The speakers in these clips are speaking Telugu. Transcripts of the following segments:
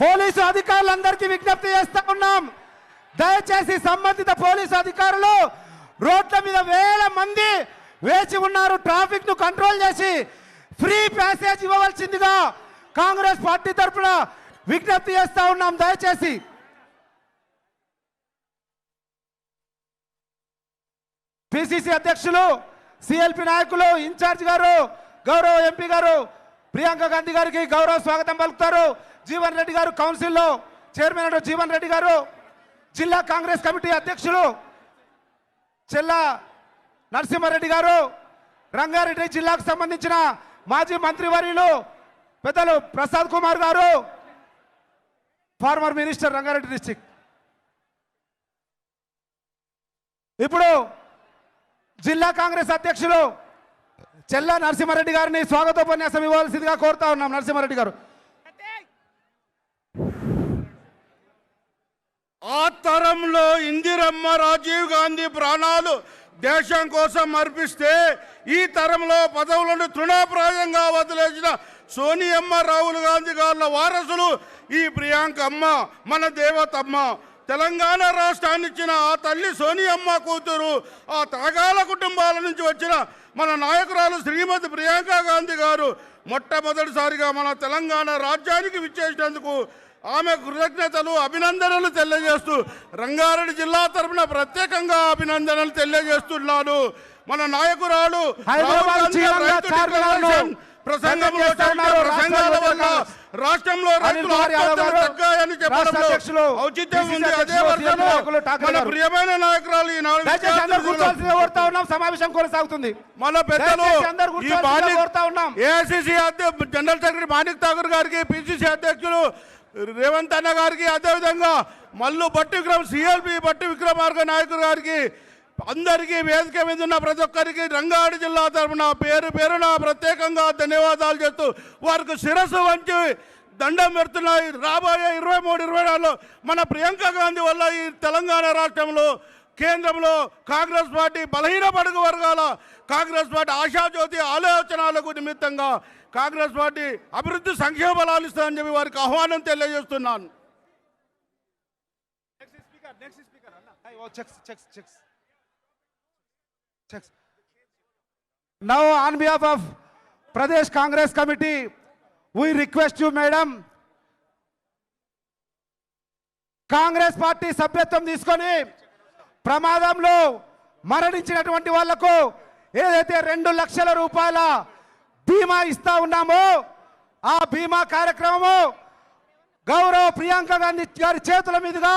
పోలీసు అధికారులందరికీ విజ్ఞప్తి చేస్తా ఉన్నాం, దయచేసి సంబంధిత పోలీసు అధికారులు రోడ్ల మీద వేల మంది వేచి ఉన్నారు. ట్రాఫిక్ ను కంట్రోల్ చేసి ఫ్రీ ప్యాసేజ్ ఇవ్వవలసిందిగా కాంగ్రెస్ పార్టీ తరఫున విజ్ఞప్తి చేస్తా ఉన్నాం. దయచేసి పిసిసి అధ్యక్షులు, సిఎల్పి నాయకులు, ఇన్ఛార్జ్ గారు, గౌరవ ఎంపీ గారు ప్రియాంక గాంధీ గారికి గౌరవ స్వాగతం పలుకుతారు. జీవన్ రెడ్డి గారు కౌన్సిల్లో చైర్మన్ జీవన్ రెడ్డి గారు, జిల్లా కాంగ్రెస్ కమిటీ అధ్యక్షులు చెల్లా నరసింహారెడ్డి గారు, రంగారెడ్డి జిల్లాకు సంబంధించిన మాజీ మంత్రివర్యులు పెద్దలు ప్రసాద్ కుమార్ గారు, ఫార్మర్ మినిస్టర్ రంగారెడ్డి డిస్ట్రిక్ట్. ఇప్పుడు జిల్లా కాంగ్రెస్ అధ్యక్షులు చెల్లా నరసింహారెడ్డి గారిని స్వాగతోపన్యాసం ఇవ్వాల్సిందిగా కోరుతా ఉన్నాం. నరసింహారెడ్డి గారు. ఆ తరంలో ఇందిరమ్మ, రాజీవ్ గాంధీ ప్రాణాలు దేశం కోసం అర్పిస్తే ఈ తరంలో పదవులను తృణప్రాయంగా వదిలేసిన సోనియమ్మ, రాహుల్ గాంధీ గారుల వారసులు ఈ ప్రియాంక అమ్మ, మన దేవతమ్మ. తెలంగాణ రాష్ట్రాన్ని ఇచ్చిన ఆ తల్లి సోనియమ్మ కూతురు, ఆ త్యాగాల కుటుంబాల నుంచి వచ్చిన మన నాయకురాలు శ్రీమతి ప్రియాంక గాంధీ గారు మొట్టమొదటిసారిగా మన తెలంగాణ రాజ్యానికి విచ్చేసినందుకు ఆమె కృతజ్ఞతలు, అభినందనలు తెలియజేస్తూ రంగారెడ్డి జిల్లా తరఫున ప్రత్యేకంగా అభినందనలు తెలియజేస్తున్నాను. మన నాయకురాలు ప్రసంగంలో ప్రసంగాల వల్ల రాష్ట్రంలో రైతులు ఆత్మహత్యలు తగ్గాయని చెప్పడంలో ఔచిత్యం ఉంది. అదే వర్గంలో మన ప్రియమైన నాయకురాలు సమావేశం కొనసాగుతుంది. మన పెద్దలు AICC general secretary Manik Thakur గారికి, పిసిసి అధ్యక్షులు రేవంత్ అన్న గారికి, అదేవిధంగా మల్లు భట్టి విక్రమ్, సిఎల్పి భట్టి విక్రమార్క నాయకుడు గారికి, అందరికీ వేదిక మీద ఉన్న ప్రతి ఒక్కరికి రంగారెడ్డి జిల్లా తరఫున పేరు పేరున ప్రత్యేకంగా ధన్యవాదాలు చేస్తూ వారికి శిరస్సు వంచి దండం పెడుతున్నాయి. రాబోయే 23-24లో మన ప్రియాంక గాంధీ వల్ల ఈ తెలంగాణ రాష్ట్రంలో, కేంద్రంలో కాంగ్రెస్ పార్టీ బలహీన బడుగు వర్గాల కాంగ్రెస్ పార్టీ ఆశాజ్యోతి ఆలోచనలకు నిమిత్తంగా కాంగ్రెస్ పార్టీ అభివృద్ధి సంక్షేమ బలాలు ఇస్తుందని చెప్పి వారికి ఆహ్వానం తెలియజేస్తున్నాను. Now on behalf of Pradesh Congress Committee, we request you, madam, Congress party సభ్యత్వం తీసుకొని ప్రమాదంలో మరణించినటువంటి వాళ్లకు ఏదైతే 2 లక్షల రూపాయల బీమా ఇస్తా ఉన్నామో ఆ బీమా కార్యక్రమము గౌరవ ప్రియాంక గాంధీ గారి చేతుల మీదుగా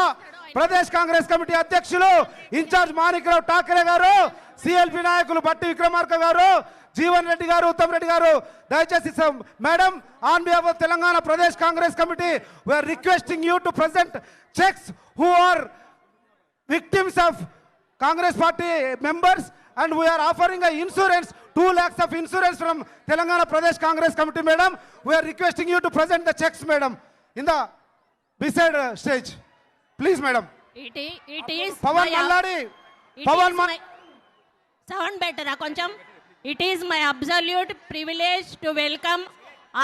ప్రదేశ్ కాంగ్రెస్ కమిటీ అధ్యక్షులు ఇన్ఛార్జ్ మాణిక్రావు ఠాకరే గారు, సిఎల్పి నాయకులు భట్టి విక్రమార్క గారు, జీవన్ రెడ్డి గారు, ఉత్తమ్ రెడ్డి గారు, దయచేసి madam on behalf of Telangana Pradesh Congress committee we are requesting you to present cheques who are victims of Congress party members, and we are offering a insurance, 2 lakhs of insurance from Telangana Pradesh Congress Committee, madam. We are requesting you to present the checks, madam, in the beside stage, please, madam. It is Pawan Malladi, Pawan sound better koncham. It is my absolute privilege to welcome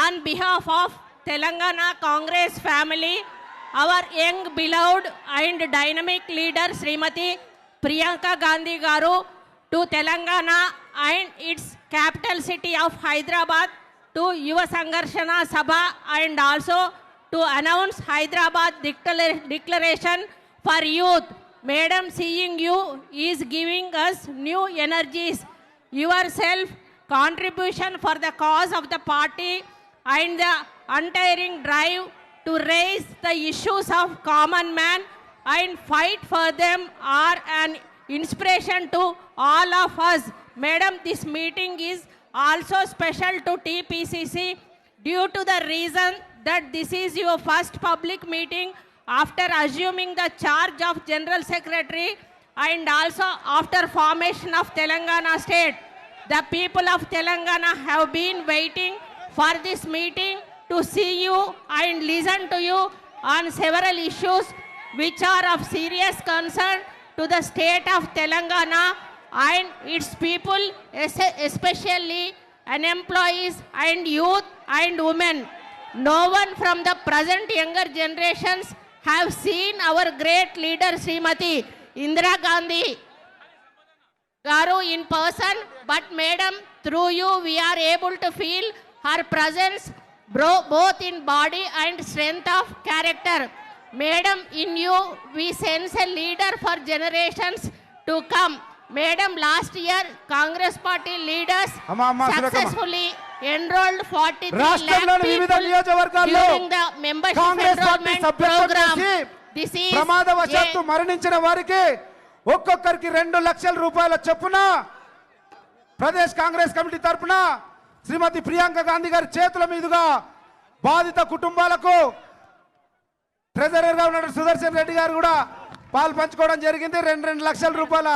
on behalf of Telangana Congress family our young, beloved and dynamic leader Srimati Priyanka Gandhi Garu to Telangana and its capital city of Hyderabad to Yuva Sangarshana Sabha, and also to announce Hyderabad declaration for youth. Madam, seeing you is giving us new energies. Your self contribution for the cause of the party and the untiring drive to raise the issues of common man and fight for them are an inspiration to all of us. Madam, this meeting is also special to TPCC due to the reason that this is your first public meeting after assuming the charge of General Secretary and also after formation of Telangana state. The people of Telangana have been waiting for this meeting to see you and listen to you on several issues which are of serious concern to the state of Telangana and its people, especially and employees and youth and women. No one from the present younger generations have seen our great leader Srimati Indira Gandhi Garu in person, but madam, through you we are able to feel her presence both in body and strength of character. Madam, in you we sense a leader for generations to come. Madam, last year Congress party leaders successfully enrolled 43 lakh people during the membership Congress party enrollment సభ్యత్వం program. చేసి This is ప్రమాదవశాత్తు మరణించిన వారికి ఒక్కొక్కరికి 2 లక్షల రూపాయల చొప్పున ప్రదేశ్ కాంగ్రెస్ కమిటీ తరపున శ్రీమతి ప్రియాంక గాంధీ గారి చేతుల మీదుగా బాధిత కుటుంబాలకు ట్రెజరర్ గా ఉన్న సుదర్శన్ రెడ్డి గారు కూడా పాలు పంచుకోవడం జరిగింది. 2 లక్షల రూపాయల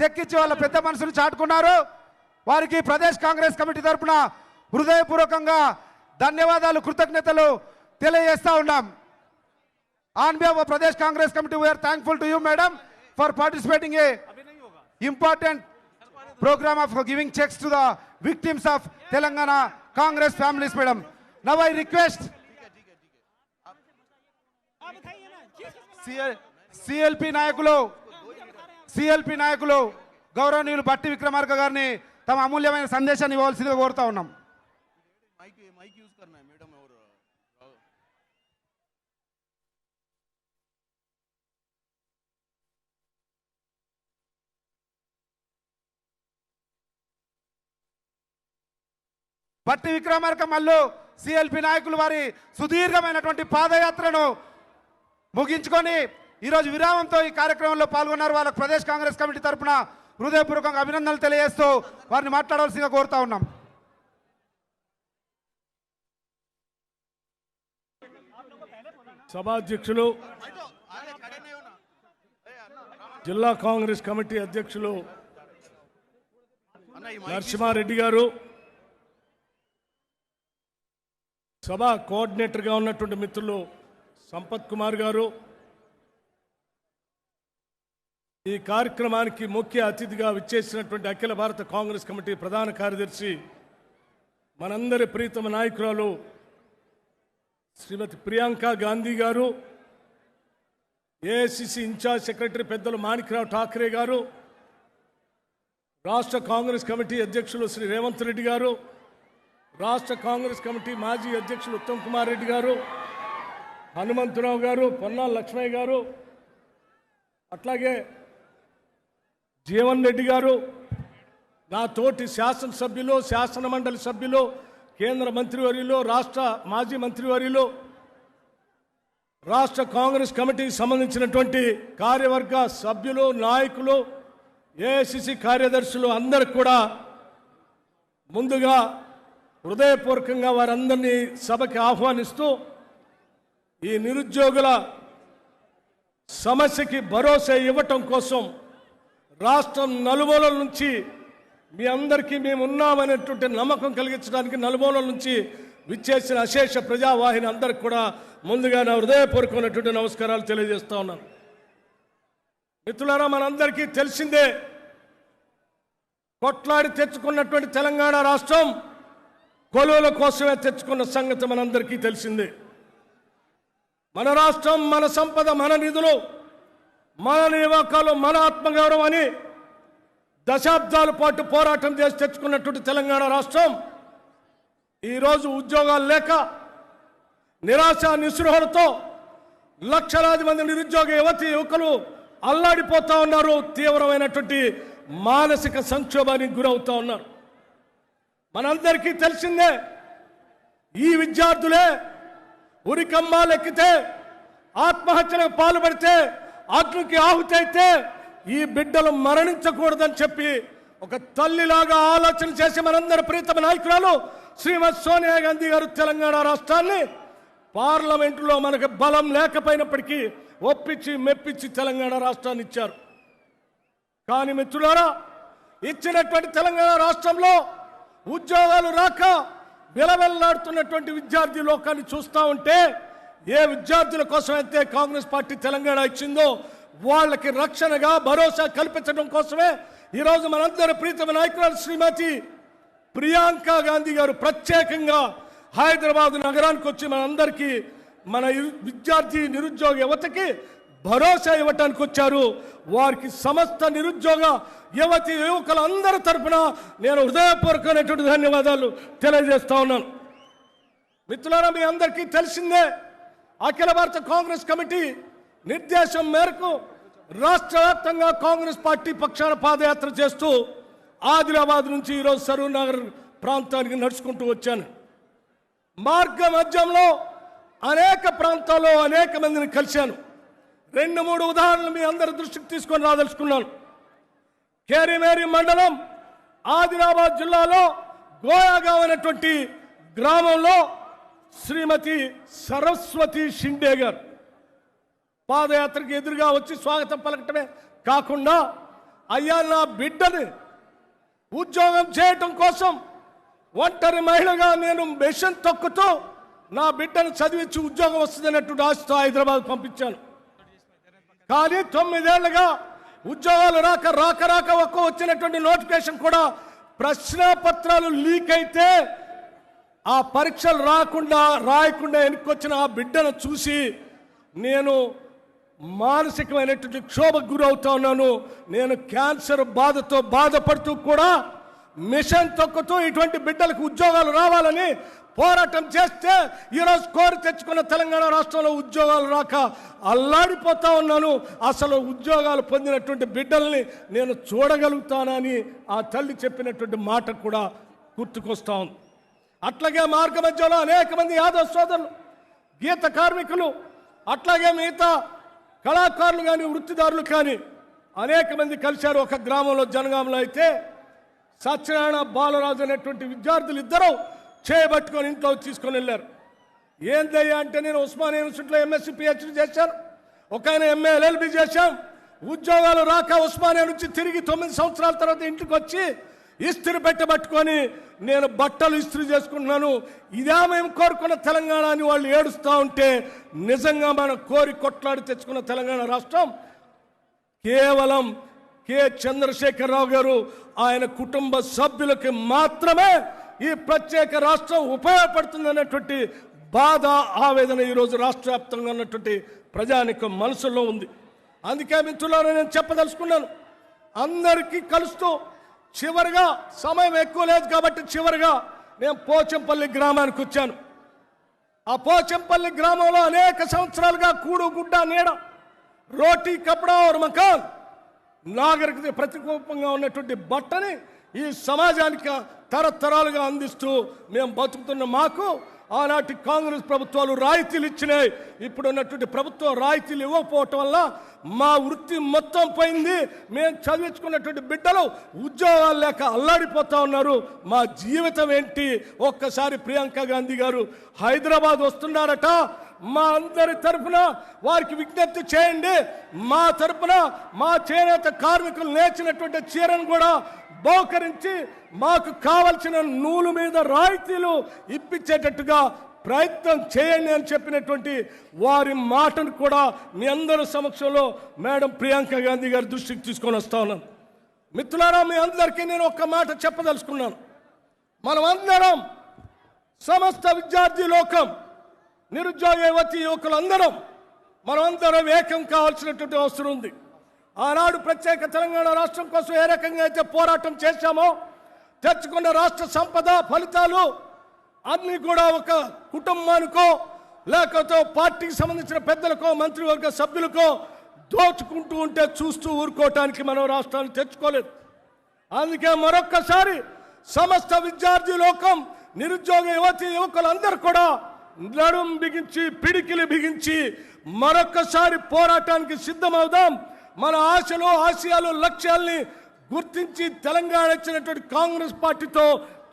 చెక్ ఇచ్చి వాళ్ళ పెద్ద మనసును చాటుకున్నారు. వారికి ప్రదేశ్ కాంగ్రెస్ కమిటీ తరపున హృదయపూర్వకంగా ధన్యవాదాలు, కృతజ్ఞతలు తెలియజేస్తా ఉన్నాం. On behalf of Pradesh Congress committee we are thankful to you madam for participating a important program of giving checks to the victims of Telangana Congress families, madam. Now I request CLP నాయకులు గౌరవనీయులు బట్టి విక్రమార్క గారిని తమ అమూల్యమైన సందేశాన్ని ఇవ్వాల్సిందిగా కోరుతా ఉన్నాం. బట్టి విక్రమార్క మల్లు సిఎల్పి నాయకులు వారి సుదీర్ఘమైనటువంటి పాదయాత్రను ముగించుకొని ఈరోజు విరామంతో ఈ కార్యక్రమంలో పాల్గొన్నారు. వాళ్ళకు ప్రదేశ్ కాంగ్రెస్ కమిటీ తరఫున హృదయపూర్వకంగా అభినందనలు తెలియజేస్తూ వారిని మాట్లాడవలసిందిగా కోరుతా ఉన్నాం. సభాధ్యక్షులు, జిల్లా కాంగ్రెస్ కమిటీ అధ్యక్షులు నరసింహారెడ్డి గారు, సభ కోఆర్డినేటర్గా ఉన్నటువంటి మిత్రులు సంపత్ కుమార్ గారు, ఈ కార్యక్రమానికి ముఖ్య అతిథిగా విచ్చేసినటువంటి అఖిల భారత కాంగ్రెస్ కమిటీ ప్రధాన కార్యదర్శి మనందరి ప్రీతమ నాయకురాలు శ్రీమతి ప్రియాంక గాంధీ గారు, ఏఐసిసి ఇన్ఛార్జ్ సెక్రటరీ పెద్దలు మాణిక్రావు ఠాకరే గారు, రాష్ట్ర కాంగ్రెస్ కమిటీ అధ్యక్షులు శ్రీ రేవంత్ రెడ్డి గారు, రాష్ట్ర కాంగ్రెస్ కమిటీ మాజీ అధ్యక్షులు ఉత్తమ్ కుమార్ రెడ్డి గారు, హనుమంతరావు గారు, పొన్నాల లక్ష్మయ్య గారు, అట్లాగే జీవన్ రెడ్డి గారు, నా తోటి శాసనసభ్యులు, శాసన మండలి సభ్యులు, కేంద్ర మంత్రివర్యులు, రాష్ట్ర మాజీ మంత్రివర్యులు, రాష్ట్ర కాంగ్రెస్ కమిటీకి సంబంధించినటువంటి కార్యవర్గ సభ్యులు, నాయకులు, ఏఐసిసి కార్యదర్శులు అందరికి కూడా ముందుగా హృదయపూర్వకంగా వారందరినీ సభకి ఆహ్వానిస్తూ ఈ నిరుద్యోగుల సమస్యకి భరోసా ఇవ్వటం కోసం రాష్ట్రం నలుమూలల నుంచి మీ అందరికీ మేము ఉన్నామనేటువంటి నమ్మకం కలిగించడానికి నలుమూలల నుంచి విచ్చేసిన అశేష ప్రజావాహిని అందరికి కూడా ముందుగా నా హృదయపూర్వకమైనటువంటి నమస్కారాలు తెలియజేస్తా ఉన్నాను. మిత్రులారా, మనందరికీ తెలిసిందే, కొట్లాడి తెచ్చుకున్నటువంటి తెలంగాణ రాష్ట్రం కొలువుల కోసమే తెచ్చుకున్న సంగతి మనందరికీ తెలిసిందే. మన రాష్ట్రం, మన సంపద, మన నిధులు, మన నియామకాలు, మన ఆత్మగౌరవం అని దశాబ్దాల పాటు పోరాటం చేసి తెచ్చుకున్నటువంటి తెలంగాణ రాష్ట్రం ఈరోజు ఉద్యోగాలు లేక నిరాశ నిస్పృహలతో లక్షలాది మంది నిరుద్యోగ యువకులు అల్లాడిపోతా ఉన్నారు. తీవ్రమైనటువంటి మానసిక సంక్షోభానికి గురవుతా ఉన్నారు. మనందరికీ తెలిసిందే, ఈ విద్యార్థులే ఉరికమ్మాలు ఎక్కితే, ఆత్మహత్యలకు పాల్పడితే, అగ్నికి ఆహుతి అయితే ఈ బిడ్డలు మరణించకూడదని చెప్పి ఒక తల్లిలాగా ఆలోచన చేసి మనందరి ప్రీతమ నాయకురాలు శ్రీమతి సోనియా గాంధీ గారు తెలంగాణ రాష్ట్రాన్ని పార్లమెంటులో మనకు బలం లేకపోయినప్పటికీ ఒప్పించి మెప్పించి తెలంగాణ రాష్ట్రాన్ని ఇచ్చారు. కానీ మిత్రులారా, ఇచ్చినటువంటి తెలంగాణ రాష్ట్రంలో ఉద్యోగాలు రాక విలవెల్లాడుతున్నటువంటి విద్యార్థి లోకాన్ని చూస్తూ ఉంటే, ఏ విద్యార్థుల కోసం అయితే కాంగ్రెస్ పార్టీ తెలంగాణ ఇచ్చిందో వాళ్ళకి రక్షణగా భరోసా కల్పించడం కోసమే ఈరోజు మనందరి ప్రీతమ నాయకురాలు శ్రీమతి ప్రియాంక గాంధీ గారు ప్రత్యేకంగా హైదరాబాద్ నగరానికి వచ్చి మనందరికీ మన విద్యార్థి నిరుద్యోగ యువతకి భరోసా ఇవ్వటానికి వచ్చారు. వారికి సమస్త నిరుద్యోగ యువతి యువకులందరి తరపున నేను హృదయపూర్వకమైనటువంటి ధన్యవాదాలు తెలియజేస్తా ఉన్నాను. మిత్రులారా, మీ అందరికీ తెలిసిందే, అఖిల భారత కాంగ్రెస్ కమిటీ నిర్దేశం మేరకు రాష్ట్ర వ్యాప్తంగా కాంగ్రెస్ పార్టీ పక్షాన పాదయాత్ర చేస్తూ ఆదిలాబాద్ నుంచి ఈరోజు సరూర్ నగర్ ప్రాంతానికి నడుచుకుంటూ వచ్చాను. మార్గ మధ్యంలో అనేక ప్రాంతాల్లో అనేక మందిని కలిశాను. 2-3 ఉదాహరణలు మీ అందరి దృష్టికి తీసుకొని రాదలుచుకున్నాను. కేరిమేరి మండలం ఆదిలాబాద్ జిల్లాలో గోయాగావ్ అనేటువంటి గ్రామంలో శ్రీమతి సరస్వతి షిండే గారు పాదయాత్రకు ఎదురుగా వచ్చి స్వాగతం పలకటమే కాకుండా, అయ్యా నా బిడ్డని ఉద్యోగం చేయటం కోసం ఒంటరి మహిళగా నేను మెషిన్ తొక్కుతూ నా బిడ్డను చదివించి ఉద్యోగం వస్తుందన్నట్టు ఆశతో హైదరాబాద్ పంపించాను. కానీ 9 ఏళ్లుగా ఉద్యోగాలు రాక ఒక్క వచ్చినటువంటి నోటిఫికేషన్ కూడా ప్రశ్నపత్రాలు లీక్ అయితే ఆ పరీక్షలు రాయకుండా వెనుకొచ్చిన ఆ బిడ్డను చూసి నేను మానసికమైనటువంటి క్షోభకు గురవుతా ఉన్నాను. నేను క్యాన్సర్ బాధతో బాధపడుతూ కూడా మిషన్ తొక్కుతూ ఇటువంటి బిడ్డలకు ఉద్యోగాలు రావాలని పోరాటం చేస్తే ఈరోజు కోరి తెచ్చుకున్న తెలంగాణ రాష్ట్రంలో ఉద్యోగాలు రాక అల్లాడిపోతా ఉన్నాను. అసలు ఉద్యోగాలు పొందినటువంటి బిడ్డల్ని నేను చూడగలుగుతానని ఆ తల్లి చెప్పినటువంటి మాట కూడా గుర్తుకొస్తా ఉంది. అట్లాగే మార్గ మధ్యలో అనేక మంది యాదవ్ సోదరులు, గీత కార్మికులు, అట్లాగే మిగతా కళాకారులు కానీ వృత్తిదారులు కానీ అనేక మంది కలిశారు. ఒక గ్రామంలో జనగాంలో అయితే సత్యనారాయణ బాలరాజు అనేటువంటి విద్యార్థులు ఇద్దరు చేయబట్టుకొని ఇంట్లో తీసుకొని వెళ్ళారు. ఏందయ్యా అంటే, నేను ఉస్మానియా యూనివర్సిటీలో ఎంఎస్సీ పిహెచ్డీ చేశాను, ఒక ఆయన ఎంఏ ఎల్ఎల్బి చేశాం, ఉద్యోగాలు రాక ఉస్మానియా నుంచి తిరిగి 9 సంవత్సరాల తర్వాత ఇంటికి వచ్చి ఇస్త్రీ పెట్టబట్టుకొని నేను బట్టలు ఇస్త్రీ చేసుకుంటున్నాను, ఇదే మేము కోరుకున్న తెలంగాణ అని వాళ్ళు ఏడుస్తూ ఉంటే, నిజంగా మనం కోరి కొట్లాడి తెచ్చుకున్న తెలంగాణ రాష్ట్రం కేవలం కె చంద్రశేఖరరావు గారు ఆయన కుటుంబ సభ్యులకి మాత్రమే ఈ ప్రత్యేక రాష్ట్రం ఉపయోగపడుతుందనేటువంటి బాధ, ఆవేదన ఈరోజు రాష్ట్ర వ్యాప్తంగా ఉన్నటువంటి ప్రజానికం మనసులో ఉంది. అందుకే మిత్రులారా, నేను చెప్పదలుచుకున్నాను, అందరికీ కలుస్తూ చివరిగా సమయం ఎక్కువ లేదు కాబట్టి చివరిగా నేను పోచంపల్లి గ్రామానికి వచ్చాను. ఆ పోచంపల్లి గ్రామంలో అనేక సంవత్సరాలుగా కూడు గుడ్డ నీడ, రోటీ కపడా और మకాన్, నాగరికత ప్రతిరూపంగా ఉన్నటువంటి బట్టని ఈ సమాజానికి తరతరాలుగా అందిస్తూ మేము బతుకుతున్న మాకు ఆనాటి కాంగ్రెస్ ప్రభుత్వాలు రాయితీలు ఇచ్చినాయి. ఇప్పుడు ఉన్నటువంటి ప్రభుత్వం రాయితీలు ఇవ్వకపోవటం వల్ల మా వృత్తి మొత్తం పోయింది. మేము చదివించుకున్నటువంటి బిడ్డలు ఉద్యోగాలు లేక అల్లాడిపోతా ఉన్నారు. మా జీవితం ఏంటి? ఒక్కసారి ప్రియాంక గాంధీ గారు హైదరాబాద్ వస్తున్నారట. మా అందరి తరఫున వారికి విజ్ఞప్తి చేయండి. మా తరఫున మా చేనేత కార్మికులు నేర్చినటువంటి చీరను కూడా బహుకరించి మాకు కావలసిన నూలు మీద రాయితీలు ఇప్పించేటట్టుగా ప్రయత్నం చేయండి అని చెప్పినటువంటి వారి మాటను కూడా మీ అందరి సమక్షంలో మేడం ప్రియాంక గాంధీ గారి దృష్టికి తీసుకొని వస్తా ఉన్నాను. మిత్రులారా, మీ అందరికీ నేను ఒక్క మాట చెప్పదలుచుకున్నాను. మనమందరం సమస్త విద్యార్థి లోకం, నిరుద్యోగ యువతి యువకులందరం మనమందరం ఏకం కావాల్సినటువంటి అవసరం ఉంది. ఆనాడు ప్రత్యేక తెలంగాణ రాష్ట్రం కోసం ఏ రకంగా అయితే పోరాటం చేశామో, తెచ్చుకున్న రాష్ట్ర సంపద ఫలితాలు అన్నీ కూడా ఒక కుటుంబానికో లేకపోతే పార్టీకి సంబంధించిన పెద్దలకో మంత్రివర్గ సభ్యులకో దోచుకుంటూ ఉంటే చూస్తూ ఊరుకోవటానికి మనం రాష్ట్రాన్ని తెచ్చుకోలేదు. అందుకే మరొక్కసారి సమస్త విద్యార్థి లోకం, నిరుద్యోగ యువతి యువకులందరూ కూడా నడుం బిగించి పిడికిలి బిగించి మరొక్కసారి పోరాటానికి సిద్ధమవుదాం. మన ఆశలు ఆశయాలు లక్ష్యాల్ని గుర్తించి తెలంగాణ ఇచ్చినటువంటి కాంగ్రెస్ పార్టీతో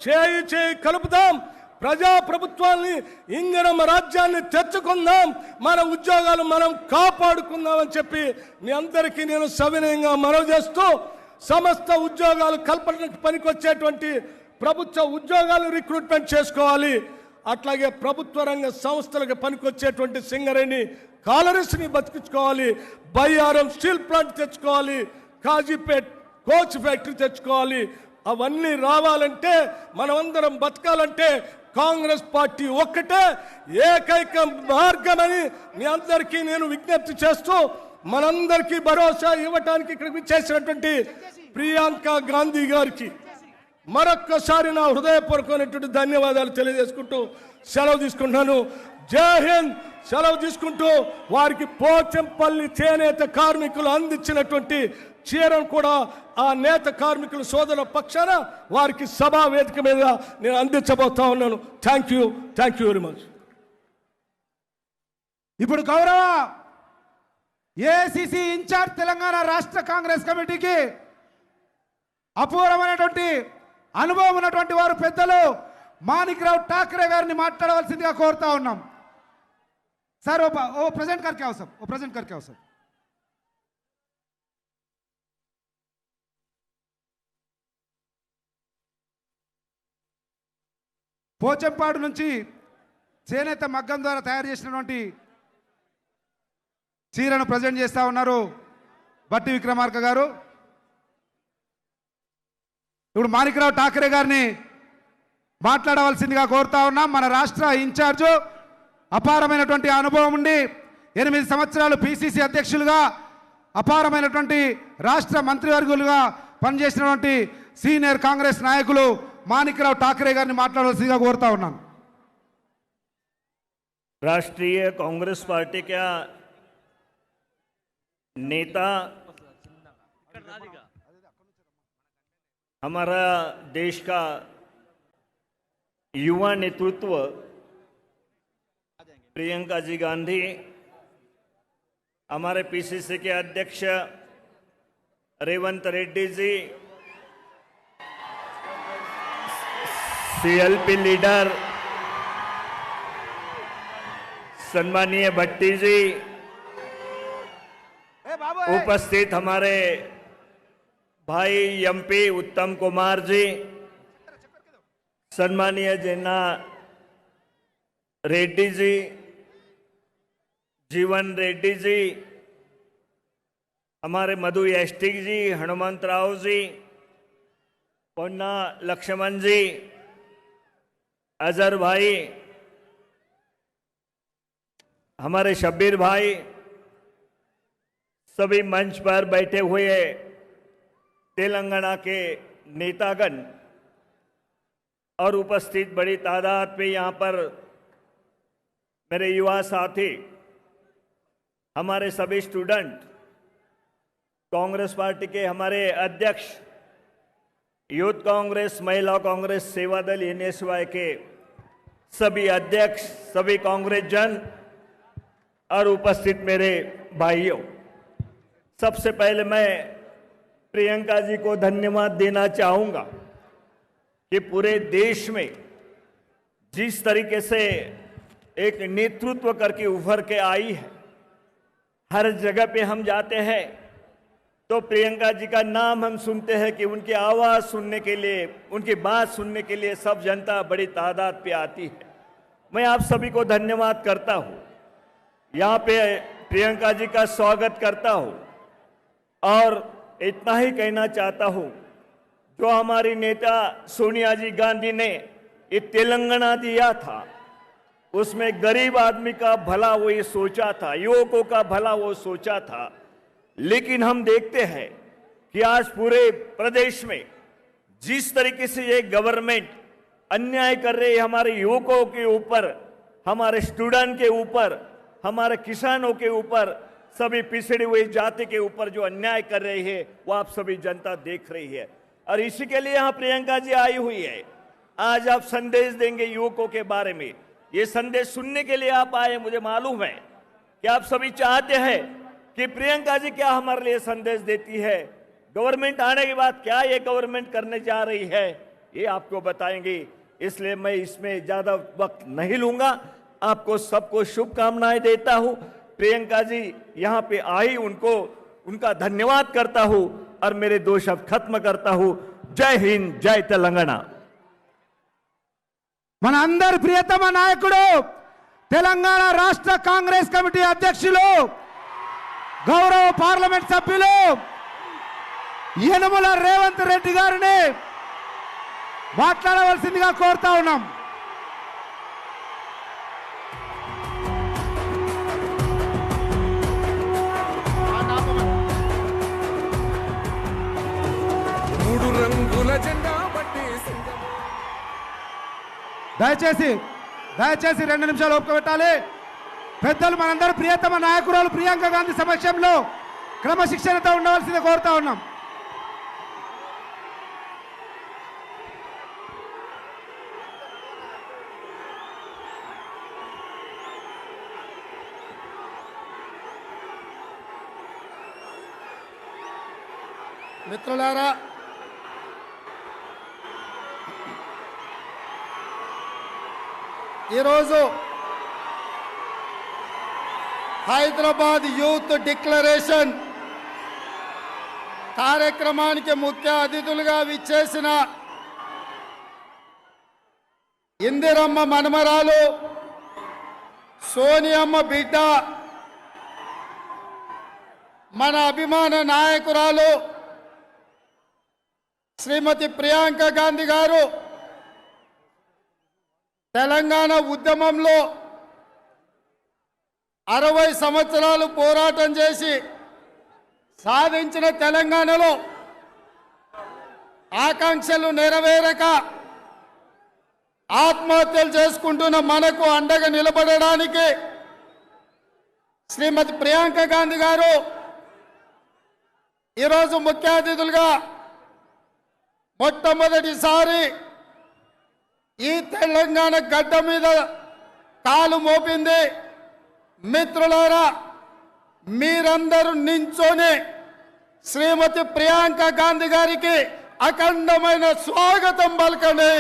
చేయి చేయి కలుపుదాం. ప్రజాప్రభుత్వాన్ని, ఇందిరమ్మ రాజ్యాన్ని తెచ్చుకుందాం. మన ఉద్యోగాలు మనం కాపాడుకుందాం అని చెప్పి మీ అందరికీ నేను సవినయంగా మనవి చేస్తూ, సమస్త ఉద్యోగాలు కల్పనకు పనికొచ్చేటువంటి ప్రభుత్వ ఉద్యోగాలు రిక్రూట్మెంట్ చేసుకోవాలి. అట్లాగే ప్రభుత్వ రంగ సంస్థలకు పనికొచ్చేటువంటి సింగరేణి కాలరీస్ని బతికించుకోవాలి. బయ్యారం స్టీల్ ప్లాంట్ తెచ్చుకోవాలి. కాజీపేట్ కోచ్ ఫ్యాక్టరీ తెచ్చుకోవాలి. అవన్నీ రావాలంటే, మనమందరం బతకాలంటే కాంగ్రెస్ పార్టీ ఒక్కటే ఏకైక మార్గమని మీ అందరికీ నేను విజ్ఞప్తి చేస్తూ మనందరికీ భరోసా ఇవ్వడానికి ఇక్కడికి చేసినటువంటి ప్రియాంక గాంధీ గారికి మరొక్కసారి నా హృదయపూర్వకమైనటువంటి ధన్యవాదాలు తెలియజేసుకుంటూ సెలవు తీసుకుంటున్నాను. జై హింద్. సెలవు తీసుకుంటూ వారికి పోచంపల్లి చేనేత కార్మికులు అందించినటువంటి చీరను కూడా ఆ నేత కార్మికుల సోదరుల పక్షాన వారికి సభా వేదిక మీద నేను అందించబోతా ఉన్నాను. Thank you very much. ఇప్పుడు గౌరవ ఏఐసిసి ఇన్ఛార్జ్ తెలంగాణ రాష్ట్ర కాంగ్రెస్ కమిటీకి అపూర్వమైనటువంటి అనుభవం ఉన్నటువంటి వారు పెద్దలు మాణిక్రావు ఠాకరే గారిని మాట్లాడవలసిందిగా కోరుతా ఉన్నాం. సార్ ఓ ప్రెజెంట్ करके आओ सब, वो प्रेजेंट करके आओ सब. పోచంపాడు నుంచి చేనేత మగ్గం ద్వారా తయారు చేసినటువంటి చీరను ప్రజెంట్ చేస్తా ఉన్నారు బట్టి విక్రమార్క గారు. ఇప్పుడు మాణిక్రావు ఠాకరే గారిని మాట్లాడవలసిందిగా కోరుతా ఉన్నాం. మన రాష్ట్ర ఇన్ఛార్జు, అపారమైనటువంటి అనుభవం ఉండి 8 సంవత్సరాలు పిసిసి అధ్యక్షులుగా, అపారమైనటువంటి రాష్ట్ర మంత్రివర్గులుగా పనిచేసినటువంటి సీనియర్ కాంగ్రెస్ నాయకులు మాణిక్రావు ఠాకరే గారిని మాట్లాడవలసిందిగా కోరుతా ఉన్నాను. राष्ट्रीय कांग्रेस पार्टी का नेता, हमारा देश का युवा नेतृत्व प्रियंका जी गांधी, हमारे पीसीसी के अध्यक्ष रेवंत रेड्डी जी, सीएलपी लीडर सम्मानीय भट्टी जी, उपस्थित हमारे भाई एमपी उत्तम कुमार जी, सम्मानीय जेना रेड्डी जी, जीवन रेड्डी जी, हमारे मधु एस्टिक जी, हनुमंत राव जी, पोन्ना लक्ष्मण जी, अजहर भाई, हमारे शब्बीर भाई, सभी मंच पर बैठे हुए तेलंगाना के नेतागण और उपस्थित बड़ी तादाद में यहाँ पर मेरे युवा साथी, हमारे सभी स्टूडेंट, कांग्रेस पार्टी के हमारे अध्यक्ष, यूथ कांग्रेस, महिला कांग्रेस, सेवा दल एनएसवाई के सभी अध्यक्ष, सभी कांग्रेस जन और उपस्थित मेरे भाइयों, सबसे पहले मैं प्रियंका जी को धन्यवाद देना चाहूंगा कि पूरे देश में जिस तरीके से एक नेतृत्व करके उभर के आई है, हर जगह पे हम जाते हैं तो प्रियंका जी का नाम हम सुनते हैं कि उनकी आवाज सुनने के लिए, उनकी बात सुनने के लिए सब जनता बड़ी तादाद पे आती है। मैं आप सभी को धन्यवाद करता हूं, यहाँ पे प्रियंका जी का स्वागत करता हूं और इतना ही कहना चाहता हूं, जो हमारी नेता सोनिया जी गांधी ने ये तेलंगाना दिया था, उसमें गरीब आदमी का भला वो ये सोचा था, युवकों का भला वो सोचा था। लेकिन हम देखते हैं कि आज पूरे प्रदेश में जिस तरीके से ये गवर्नमेंट अन्याय कर रही है हमारे युवकों के ऊपर, हमारे स्टूडेंट के ऊपर, हमारे किसानों के ऊपर, सभी पिछड़ी हुई जाति के ऊपर जो अन्याय कर रही है वो आप सभी जनता देख रही है और इसी के लिए यहाँ प्रियंका जी आई हुई है। आज आप संदेश देंगे युवकों के बारे में, ये संदेश सुनने के लिए आप आए। मुझे मालूम है कि आप सभी चाहते हैं कि प्रियंका जी क्या हमारे लिए संदेश देती है, गवर्नमेंट आने के बाद क्या ये गवर्नमेंट करने जा रही है, ये आपको बताएंगे। इसलिए मैं इसमें ज्यादा वक्त नहीं लूंगा, आपको सबको शुभकामनाएं देता हूं। प्रियंका जी यहां पे आई, उनको उनका धन्यवाद करता हूं और मेरे 2 शब्द खत्म करता हूं। जय हिंद, जय तेलंगाना। మన అందరి ప్రియతమ నాయకుడు, తెలంగాణ రాష్ట్ర కాంగ్రెస్ కమిటీ అధ్యక్షులు, గౌరవ పార్లమెంట్ సభ్యులు యనమల రేవంత్ రెడ్డి గారిని మాట్లాడవలసిందిగా కోరుతా ఉన్నాం. మూడు రంగుల జెండా బట్టి దయచేసి 2 నిమిషాలు ఓపిక పెట్టాలి. పెద్దలు మనందరూ ప్రియతమ నాయకురాలు ప్రియాంక గాంధీ సమక్షంలో క్రమశిక్షణతో ఉండవలసింది కోరుతా ఉన్నాం. మిత్రులారా, ఈరోజు హైదరాబాద్ యూత్ డిక్లరేషన్ కార్యక్రమానికి ముఖ్య అతిథులుగా విచ్చేసిన ఇందిరమ్మ మనమరాలు సోనియమ్మ బిడ్డ మన అభిమాన నాయకురాలు శ్రీమతి ప్రియాంక గాంధీ గారు తెలంగాణ ఉద్యమంలో 60 సంవత్సరాలు పోరాటం చేసి సాధించిన తెలంగాణలో ఆకాంక్షలు నెరవేరక ఆత్మహత్యలు చేసుకుంటున్న మనకు అండగా నిలబడడానికి శ్రీమతి ప్రియాంక గాంధీ గారు ఈరోజు ముఖ్య అతిథులుగా మొట్టమొదటిసారి ఈ తెలంగాణ గడ్డ మీద కాలు మోపింది. మిత్రులారా, మీరందరూ నించొని శ్రీమతి ప్రియాంక గాంధీ గారికి అఖండమైన స్వాగతం పలకండి.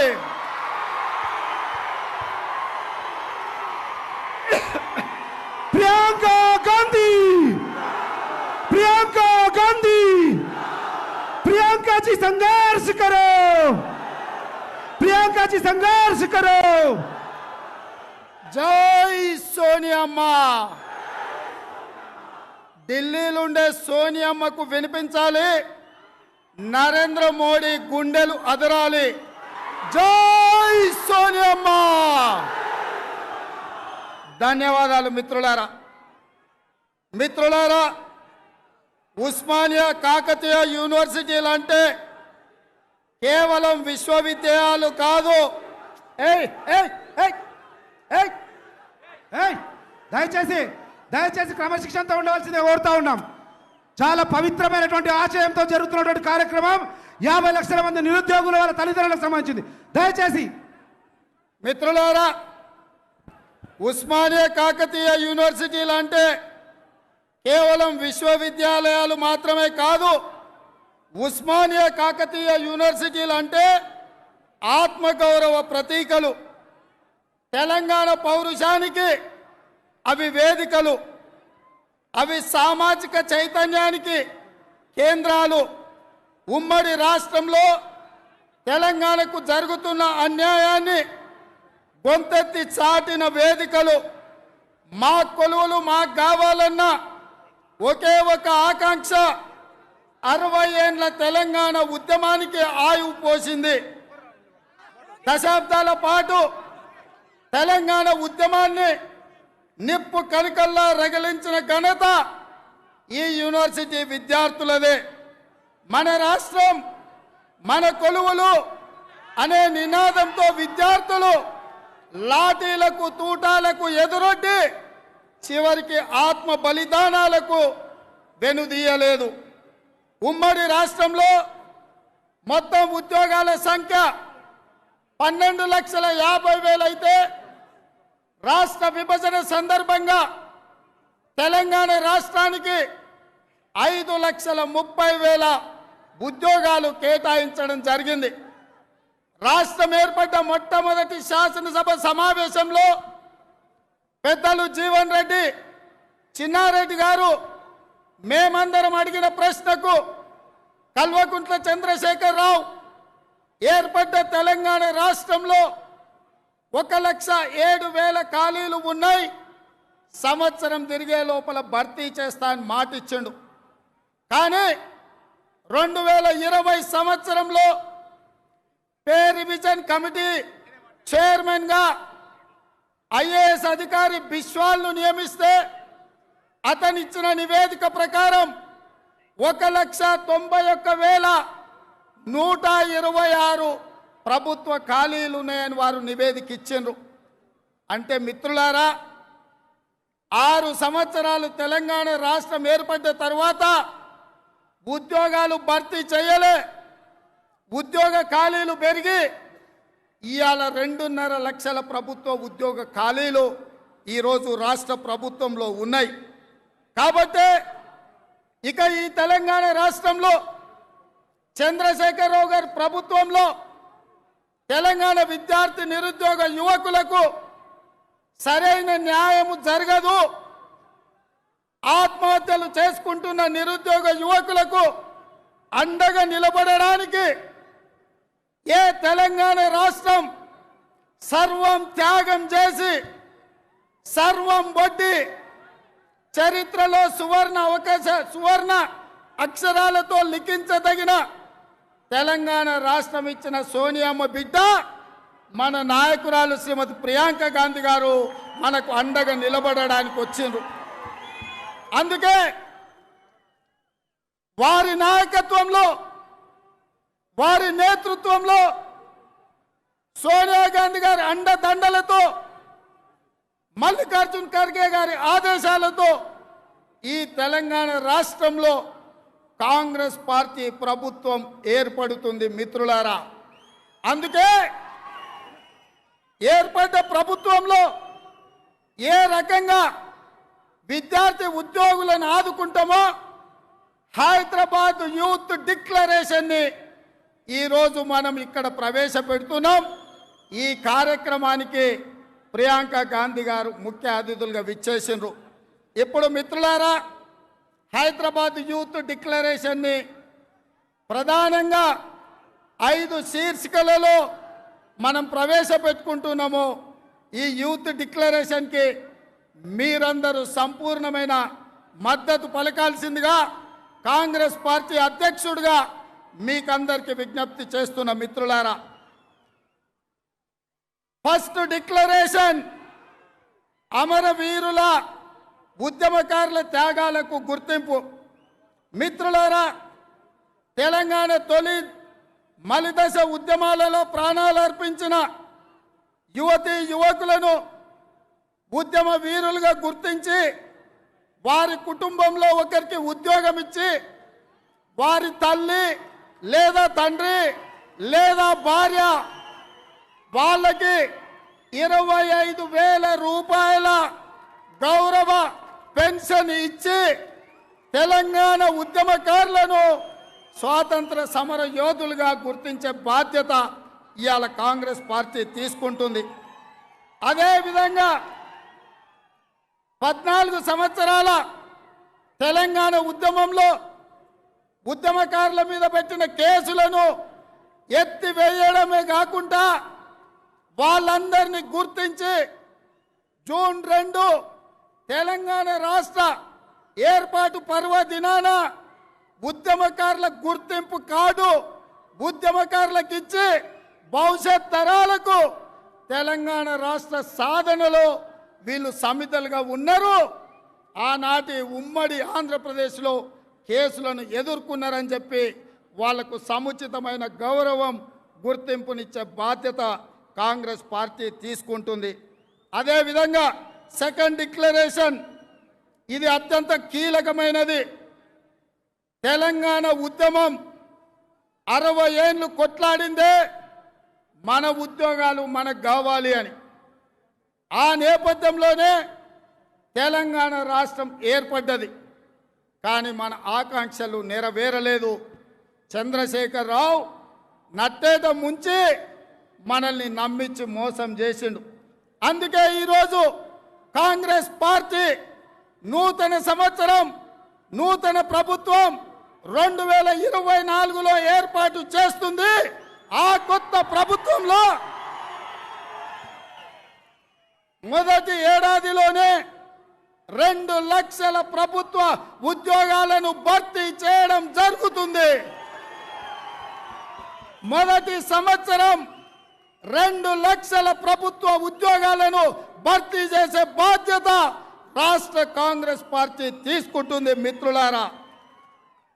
प्रियंका गांधी, प्रियंका गांधी, प्रियंका जी संघर्ष करो, प्रियंका जी संघर्ष करो. జై సోనియమ్మ. ఢిల్లీలో ఉండే సోనియమ్మకు వినిపించాలి, నరేంద్ర మోడీ గుండెలు అదరాలి. జై సోనియమ్మ. ధన్యవాదాలు మిత్రులారా. మిత్రులారా, ఉస్మానియా కాకతీయ యూనివర్సిటీలు అంటే కేవలం విశ్వవిద్యాలయాలు కాదు. ఏయ్ ఏయ్ ఏయ్ ఏయ్ దయచేసి క్రమశిక్షణతో ఉండవలసిందే కోరుతా ఉన్నాం. చాలా పవిత్రమైనటువంటి ఆశయంతో జరుగుతున్నటువంటి కార్యక్రమం 50 లక్షల మంది నిరుద్యోగుల వాళ్ళ తల్లిదండ్రులకు సంబంధించింది. దయచేసి మిత్రులారా, ఉస్మానియా కాకతీయ యూనివర్సిటీలు అంటే కేవలం విశ్వవిద్యాలయాలు మాత్రమే కాదు. ఉస్మానియా కాకతీయ యూనివర్సిటీలు అంటే ఆత్మగౌరవ ప్రతీకలు. తెలంగాణ పౌరుషానికి అవి వేదికలు, అవి సామాజిక చైతన్యానికి కేంద్రాలు. ఉమ్మడి రాష్ట్రంలో తెలంగాణకు జరుగుతున్న అన్యాయాన్ని గొంతెత్తి చాటిన వేదికలు. మా కొలువులు మాకు కావాలన్న ఒకే ఒక ఆకాంక్ష 60 ఏండ్ల తెలంగాణ ఉద్యమానికి ఆయువు పోసింది. దశాబ్దాల పాటు తెలంగాణ ఉద్యమాన్ని నిప్పు కణికల్లా రగిలించిన ఘనత ఈ యూనివర్సిటీ విద్యార్థులదే. మన రాష్ట్రం మన కొలువులు అనే నినాదంతో విద్యార్థులు లాఠీలకు తూటాలకు ఎదురొడ్డి చివరికి ఆత్మ బలిదానాలకు వెనుదీయలేదు. ఉమ్మడి రాష్ట్రంలో మొత్తం ఉద్యోగాల సంఖ్య 12,50,000 అయితే రాష్ట్ర విభజన సందర్భంగా తెలంగాణ రాష్ట్రానికి 5,30,000 ఉద్యోగాలు కేటాయించడం జరిగింది. రాష్ట్రం ఏర్పడ్డ మొట్టమొదటి శాసనసభ సమావేశంలో పెద్దలు జీవన్ రెడ్డి, చిన్నారెడ్డి గారు మేమందరం అడిగిన ప్రశ్నకు కల్వకుంట్ల చంద్రశేఖరరావు ఏర్పడ్డ తెలంగాణ రాష్ట్రంలో 1,07,000 ఖాళీలు ఉన్నాయి, సంవత్సరం తిరిగే లోపల భర్తీ చేస్తా అని మాటిచ్చిండు. కానీ 2020 సంవత్సరంలో పే రివిజన్ కమిటీ చైర్మన్గా ఐఏఎస్ అధికారి బిశ్వాల్ను నియమిస్తే అతనిచ్చిన నివేదిక ప్రకారం 1,91,000 126 ప్రభుత్వ ఖాళీలు ఉన్నాయని వారు నివేదిక ఇచ్చిండ్రు. అంటే మిత్రులారా, 6 సంవత్సరాలు తెలంగాణ రాష్ట్రం ఏర్పడ్డ తర్వాత ఉద్యోగాలు భర్తీ చేయలే, ఉద్యోగ ఖాళీలు పెరిగి ఇవాళ 2.5 లక్షల ప్రభుత్వ ఉద్యోగ ఖాళీలు ఈరోజు రాష్ట్ర ప్రభుత్వంలో ఉన్నాయి. కాబట్టి ఇక ఈ తెలంగాణ రాష్ట్రంలో చంద్రశేఖరరావు గారి ప్రభుత్వంలో తెలంగాణ విద్యార్థి నిరుద్యోగ యువకులకు సరైన న్యాయం జరగదు. ఆత్మహత్యలు చేసుకుంటున్న నిరుద్యోగ యువకులకు అండగా నిలబడడానికి ఏ తెలంగాణ రాష్ట్రం సర్వం త్యాగం చేసి సర్వం వడ్డీ చరిత్రలో సువర్ణ అక్షరాలతో లిఖించదగిన తెలంగాణ రాష్ట్రం ఇచ్చిన సోనియమ్మ బిడ్డ మన నాయకురాలు శ్రీమతి ప్రియాంక గాంధీ గారు మనకు అండగా నిలబడడానికి వచ్చిండ్రు. అందుకే వారి నాయకత్వంలో, వారి నేతృత్వంలో, సోనియా గాంధీ గారి అండదండలతో, మల్లికార్జున్ ఖర్గే గారి ఆదేశాలతో ఈ తెలంగాణ రాష్ట్రంలో కాంగ్రెస్ పార్టీ ప్రభుత్వం ఏర్పడుతుంది మిత్రులారా. అందుకే ఏర్పడ్డ ప్రభుత్వంలో ఏ రకంగా విద్యార్థి ఉద్యోగులను ఆదుకుంటామో హైదరాబాద్ యూత్ డిక్లరేషన్ని ఈరోజు మనం ఇక్కడ ప్రవేశపెడుతున్నాం. ఈ కార్యక్రమానికి ప్రియాంక గాంధీ గారు ముఖ్య అతిథులుగా విచ్చేసిండ్రు. ఇప్పుడు మిత్రులారా, హైదరాబాద్ యూత్ డిక్లరేషన్ని ప్రధానంగా 5 శీర్షికలలో మనం ప్రవేశపెట్టుకుంటున్నాము. ఈ యూత్ డిక్లరేషన్కి మీరందరూ సంపూర్ణమైన మద్దతు పలకాల్సిందిగా కాంగ్రెస్ పార్టీ అధ్యక్షుడిగా మీకందరికీ విజ్ఞప్తి చేస్తున్న మిత్రులారా, ఫస్ట్ డిక్లరేషన్ అమరవీరుల ఉద్యమకారుల త్యాగాలకు గుర్తింపు. మిత్రులారా, తెలంగాణ తొలి మలిదశ ఉద్యమాలలో ప్రాణాలు అర్పించిన యువతీ యువకులను ఉద్యమ వీరులుగా గుర్తించి వారి కుటుంబంలో ఒకరికి ఉద్యోగం ఇచ్చి వారి తల్లి లేదా తండ్రి లేదా భార్య వాళ్ళకి 25,000 రూపాయల గౌరవ పెన్షన్ ఇచ్చి తెలంగాణ ఉద్యమకారులను స్వాతంత్ర సమర యోధులుగా గుర్తించే బాధ్యత ఇవాళ కాంగ్రెస్ పార్టీ తీసుకుంటుంది. అదేవిధంగా 14 సంవత్సరాల తెలంగాణ ఉద్యమంలో ఉద్యమకారుల మీద పెట్టిన కేసులను ఎత్తివేయడమే కాకుండా వాళ్ళందరినీ గుర్తించి జూన్ 2 తెలంగాణ రాష్ట్ర ఏర్పాటు పర్వదినాన ఉద్యమకారుల గుర్తింపు కార్డు ఉద్యమకారులకు ఇచ్చి భవిష్యత్ తరాలకు తెలంగాణ రాష్ట్ర సాధనలో వీళ్ళు సమితలుగా ఉన్నారు. ఆనాటి ఉమ్మడి ఆంధ్రప్రదేశ్లో కేసులను ఎదుర్కొన్నారని చెప్పి వాళ్లకు సముచితమైన గౌరవం గుర్తింపునిచ్చే బాధ్యత కాంగ్రెస్ పార్టీ తీసుకుంటుంది. అదేవిధంగా సెకండ్ డిక్లరేషన్, ఇది అత్యంత కీలకమైనది. తెలంగాణ ఉద్యమం 60 ఏళ్ళు కొట్లాడిందే మన ఉద్యోగాలు మనకు కావాలి అని. ఆ నేపథ్యంలోనే తెలంగాణ రాష్ట్రం ఏర్పడ్డది. కానీ మన ఆకాంక్షలు నెరవేరలేదు. చంద్రశేఖరరావు నట్టేట ముంచి మనల్ని నమ్మించి మోసం చేసిండు. అందుకే ఈరోజు కాంగ్రెస్ పార్టీ నూతన సంవత్సరం, నూతన ప్రభుత్వం 2024లో ఏర్పాటు చేస్తుంది. ఆ కొత్త ప్రభుత్వంలో మొదటి ఏడాదిలోనే 2 లక్షల ప్రభుత్వ ఉద్యోగాలను భర్తీ చేయడం జరుగుతుంది. మొదటి సంవత్సరం 2 లక్షల ప్రభుత్వ ఉద్యోగాలను భర్తీ చేసే బాధ్యత రాష్ట్ర కాంగ్రెస్ పార్టీ తీసుకుంటుంది మిత్రులారా.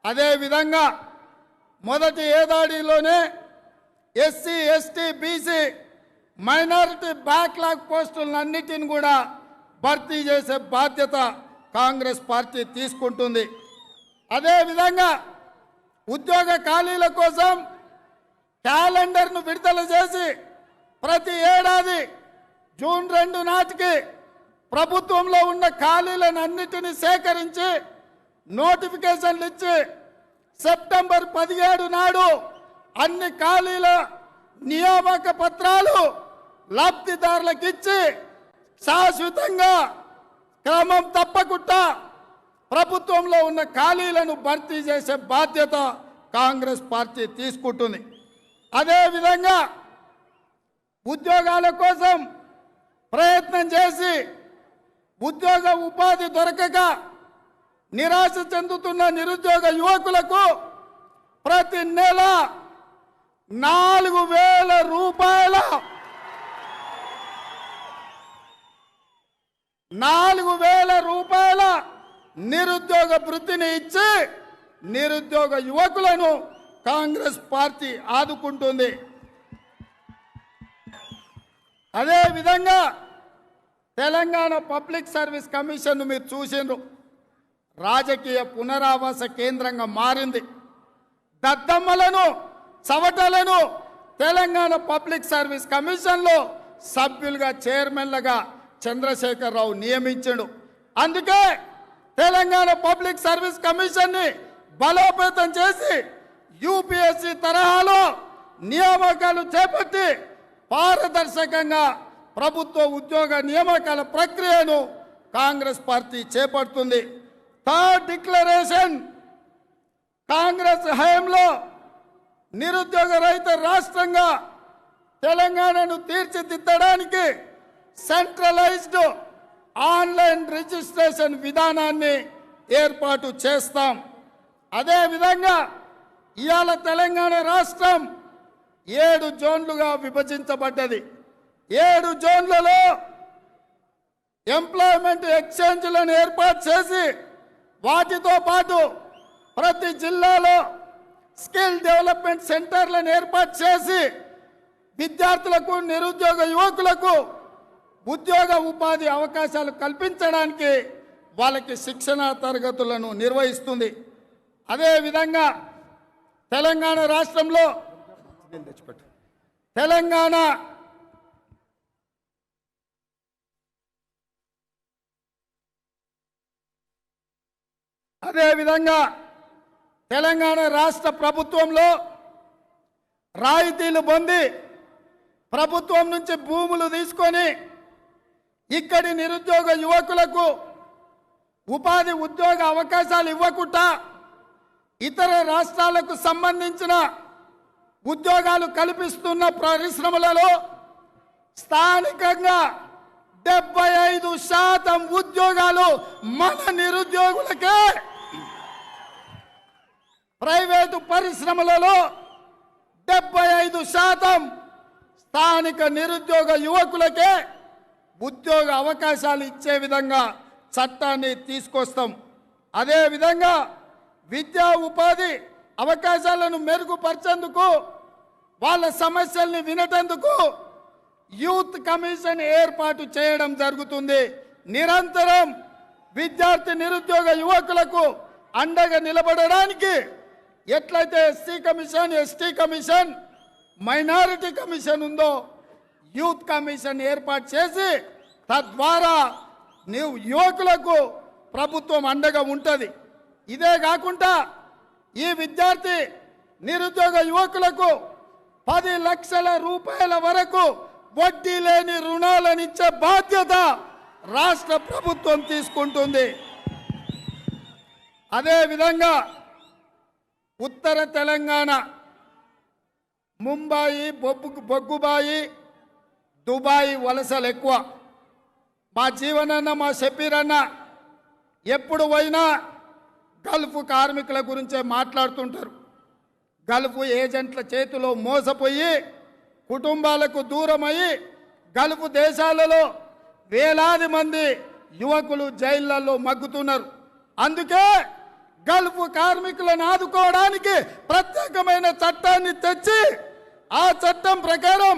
అదేవిధంగా మొదటి ఏడాదిలోనే SC ST BC minority backlog పోస్టులన్నిటిని కూడా భర్తీ చేసే బాధ్యత కాంగ్రెస్ పార్టీ తీసుకుంటుంది. అదేవిధంగా ఉద్యోగ ఖాళీల కోసం క్యాలెండర్ను విడుదల చేసి ప్రతి ఏడాది జూన్ 2 నాటికి ప్రభుత్వంలో ఉన్న ఖాళీలను అన్నిటినీ సేకరించి నోటిఫికేషన్లు ఇచ్చి సెప్టెంబర్ 17 నాడు అన్ని ఖాళీల నియామక పత్రాలు లబ్ధిదారులకు ఇచ్చి శాశ్వతంగా క్రమం తప్పకుండా ప్రభుత్వంలో ఉన్న ఖాళీలను భర్తీ చేసే బాధ్యత కాంగ్రెస్ పార్టీ తీసుకుంటుంది. అదేవిధంగా ఉద్యోగాల కోసం ప్రయత్నం చేసి ఉద్యోగ ఉపాధి దొరకక నిరాశ చెందుతున్న నిరుద్యోగ యువకులకు ప్రతి నెల 4,000 రూపాయల 4,000 రూపాయల నిరుద్యోగ వృత్తిని ఇచ్చి నిరుద్యోగ యువకులను కాంగ్రెస్ పార్టీ ఆదుకుంటుంది. అదేవిధంగా తెలంగాణ పబ్లిక్ సర్వీస్ కమిషన్ మీరు చూసిండ్రు, రాజకీయ పునరావాస కేంద్రంగా మారింది. దద్దమ్మలను చవటలను తెలంగాణ పబ్లిక్ సర్వీస్ కమిషన్లో సభ్యులుగా చైర్మన్లుగా చంద్రశేఖరరావు నియమించాడు. అందుకే తెలంగాణ పబ్లిక్ సర్వీస్ కమిషన్ని బలోపేతం చేసి యూపీఎస్సీ తరహాలో నియామకాలు చేపట్టి పారదర్శకంగా ప్రభుత్వ ఉద్యోగ నియామకాల ప్రక్రియను కాంగ్రెస్ పార్టీ చేపడుతుంది. థర్డ్ డిక్లరేషన్ కాంగ్రెస్ హయాంలో నిరుద్యోగ రహిత రాష్ట్రంగా తెలంగాణను తీర్చిదిద్దడానికి సెంట్రలైజ్డ్ ఆన్లైన్ రిజిస్ట్రేషన్ విధానాన్ని ఏర్పాటు చేస్తాం. అదేవిధంగా ఇవాళ తెలంగాణ రాష్ట్రం 7 జోన్లుగా విభజించబడ్డది. 7 జోన్లలో ఎంప్లాయ్మెంట్ ఎక్స్చేంజ్లను ఏర్పాటు చేసి వాటితో పాటు ప్రతి జిల్లాలో స్కిల్ డెవలప్మెంట్ సెంటర్లను ఏర్పాటు చేసి విద్యార్థులకు నిరుద్యోగ యువకులకు ఉద్యోగ ఉపాధి అవకాశాలు కల్పించడానికి వాళ్ళకి శిక్షణ తరగతులను నిర్వహిస్తుంది. అదేవిధంగా తెలంగాణ రాష్ట్రంలో తెలంగాణ రాష్ట్ర ప్రభుత్వంలో రాయితీలు పొంది ప్రభుత్వం నుంచి భూములు తీసుకొని ఇక్కడి నిరుద్యోగ యువకులకు ఉపాధి ఉద్యోగ అవకాశాలు ఇవ్వకుండా ఇతర రాష్ట్రాలకు సంబంధించిన ఉద్యోగాలు కల్పిస్తున్న పరిశ్రమలలో స్థానికంగా 75% ఉద్యోగాలు మన నిరుద్యోగులకే, ప్రైవేటు పరిశ్రమలలో 75% స్థానిక నిరుద్యోగ యువకులకే ఉద్యోగ అవకాశాలు ఇచ్చే విధంగా చట్టాన్ని తీసుకొస్తాం. అదేవిధంగా విద్యా ఉపాధి అవకాశాలను మెరుగుపరిచేందుకు వాళ్ళ సమస్యల్ని వినటందుకు యూత్ కమిషన్ ఏర్పాటు చేయడం జరుగుతుంది. నిరంతరం విద్యార్థి నిరుద్యోగ యువకులకు అండగా నిలబడడానికి ఎట్లయితే SC commission, ST commission, minority commission ఉందో యూత్ కమిషన్ ఏర్పాటు చేసి తద్వారా యువకులకు ప్రభుత్వం అండగా ఉంటుంది. ఇదే కాకుండా ఈ విద్యార్థి నిరుద్యోగ యువకులకు 10 లక్షల రూపాయల వరకు వడ్డీ లేని రుణాలను ఇచ్చే బాధ్యత రాష్ట్ర ప్రభుత్వం తీసుకుంటుంది. అదేవిధంగా ఉత్తర తెలంగాణ ముంబాయి, బొగ్గుబాయి, దుబాయ్ వలసలు ఎక్కువ. మా జీవనన్న, మా షబీరన్న ఎప్పుడు పోయినా గల్ఫ్ కార్మికుల గురించే మాట్లాడుతుంటారు. గల్ఫ్ ఏజెంట్ల చేతిలో మోసపోయి కుటుంబాలకు దూరమయ్యి గల్ఫ్ దేశాలలో వేలాది మంది యువకులు జైళ్లలో మగ్గుతున్నారు. అందుకే గల్ఫ్ కార్మికులను ఆదుకోవడానికి ప్రత్యేకమైన చట్టాన్ని తెచ్చి ఆ చట్టం ప్రకారం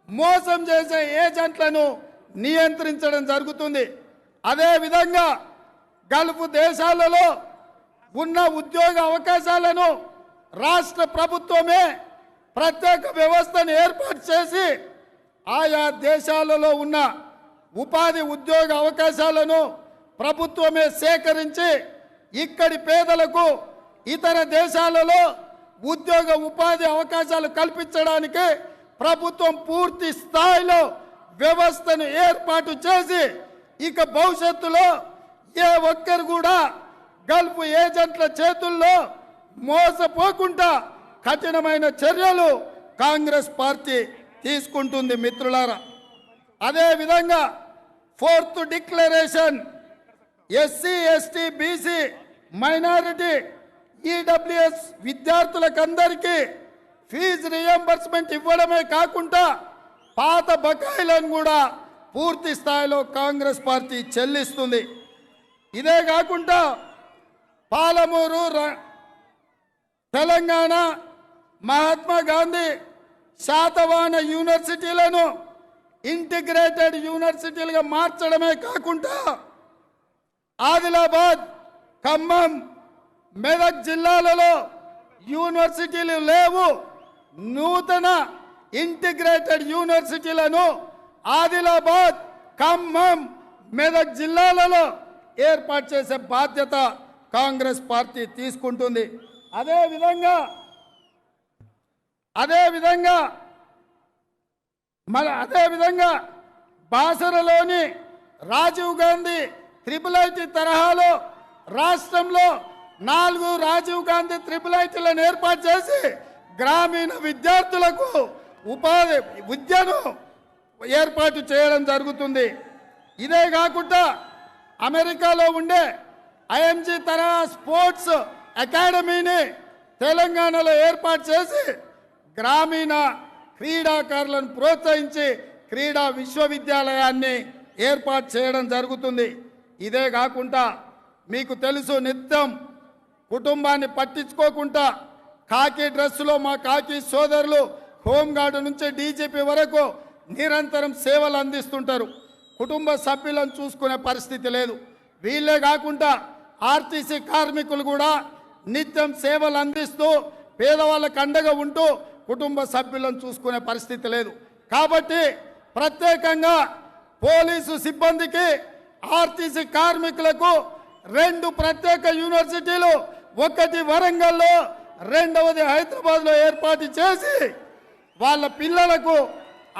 మోసం చేసే ఏజెంట్లను నియంత్రించడం జరుగుతుంది. అదేవిధంగా గల్ఫ్ దేశాలలో ఉన్న ఉద్యోగ అవకాశాలను రాష్ట్ర ప్రభుత్వమే ప్రత్యేక వ్యవస్థను ఏర్పాటు చేసి ఆయా దేశాలలో ఉన్న ఉపాధి ఉద్యోగ అవకాశాలను ప్రభుత్వమే సేకరించి ఇక్కడి పేదలకు ఇతర దేశాలలో ఉద్యోగ ఉపాధి అవకాశాలు కల్పించడానికి ప్రభుత్వం పూర్తి స్థాయిలో వ్యవస్థను ఏర్పాటు చేసి ఇక భవిష్యత్తులో ఏ ఒక్కరు కూడా గల్ఫ్ ఏజెంట్ల చేతుల్లో మోసపోకుండా కఠినమైన చర్యలు కాంగ్రెస్ పార్టీ తీసుకుంటుంది మిత్రులారా. అదేవిధంగా 4th declaration SC ST BC minority EWS విద్యార్థులకందరికీ ఫీజు రియంబర్స్మెంట్ ఇవ్వడమే కాకుండా పాత బకాయిలను కూడా పూర్తి స్థాయిలో కాంగ్రెస్ పార్టీ చెల్లిస్తుంది. ఇదే కాకుండా పాలమూరు తెలంగాణ మహాత్మా గాంధీ శాతవాహన యూనివర్సిటీలను ఇంటిగ్రేటెడ్ యూనివర్సిటీలుగా మార్చడమే కాకుండా ఆదిలాబాద్ ఖమ్మం మెదక్ జిల్లాలలో యూనివర్సిటీలు లేవు. నూతన ఇంటిగ్రేటెడ్ యూనివర్సిటీలను ఆదిలాబాద్ ఖమ్మం మెదక్ జిల్లాలలో ఏర్పాటు చేసే బాధ్యత కాంగ్రెస్ పార్టీ తీసుకుంటుంది. అదేవిధంగా బాసరలోని రాజీవ్ గాంధీ IIIT తరహాలో రాష్ట్రంలో 4 రాజీవ్ గాంధీ IIITలను ఏర్పాటు చేసి గ్రామీణ విద్యార్థులకు ఉపాధి విద్యను ఏర్పాటు చేయడం జరుగుతుంది. ఇదే కాకుండా అమెరికాలో ఉండే IMG తరహా స్పోర్ట్స్ అకాడమీని తెలంగాణలో ఏర్పాటు చేసి గ్రామీణ క్రీడాకారులను ప్రోత్సహించి క్రీడా విశ్వవిద్యాలయాన్ని ఏర్పాటు చేయడం జరుగుతుంది. ఇదే కాకుండా మీకు తెలుసు, నిత్యం కుటుంబాన్ని పట్టించుకోకుండా కాకి డ్రెస్సులో మా కాకి సోదరులు హోంగార్డు నుంచి డీజీపీ వరకు నిరంతరం సేవలు అందిస్తుంటారు. కుటుంబ సభ్యులను చూసుకునే పరిస్థితి లేదు. వీళ్ళే కాకుండా ఆర్టీసీ కార్మికులు కూడా నిత్యం సేవలు అందిస్తూ పేదవాళ్ళకు అండగా ఉంటూ కుటుంబ సభ్యులను చూసుకునే పరిస్థితి లేదు. కాబట్టి ప్రత్యేకంగా పోలీసు సిబ్బందికి ఆర్టీసీ కార్మికులకు 2 ప్రత్యేక యూనివర్సిటీలు, ఒకటి వరంగల్లో, రెండవది హైదరాబాద్లో ఏర్పాటు చేసి వాళ్ళ పిల్లలకు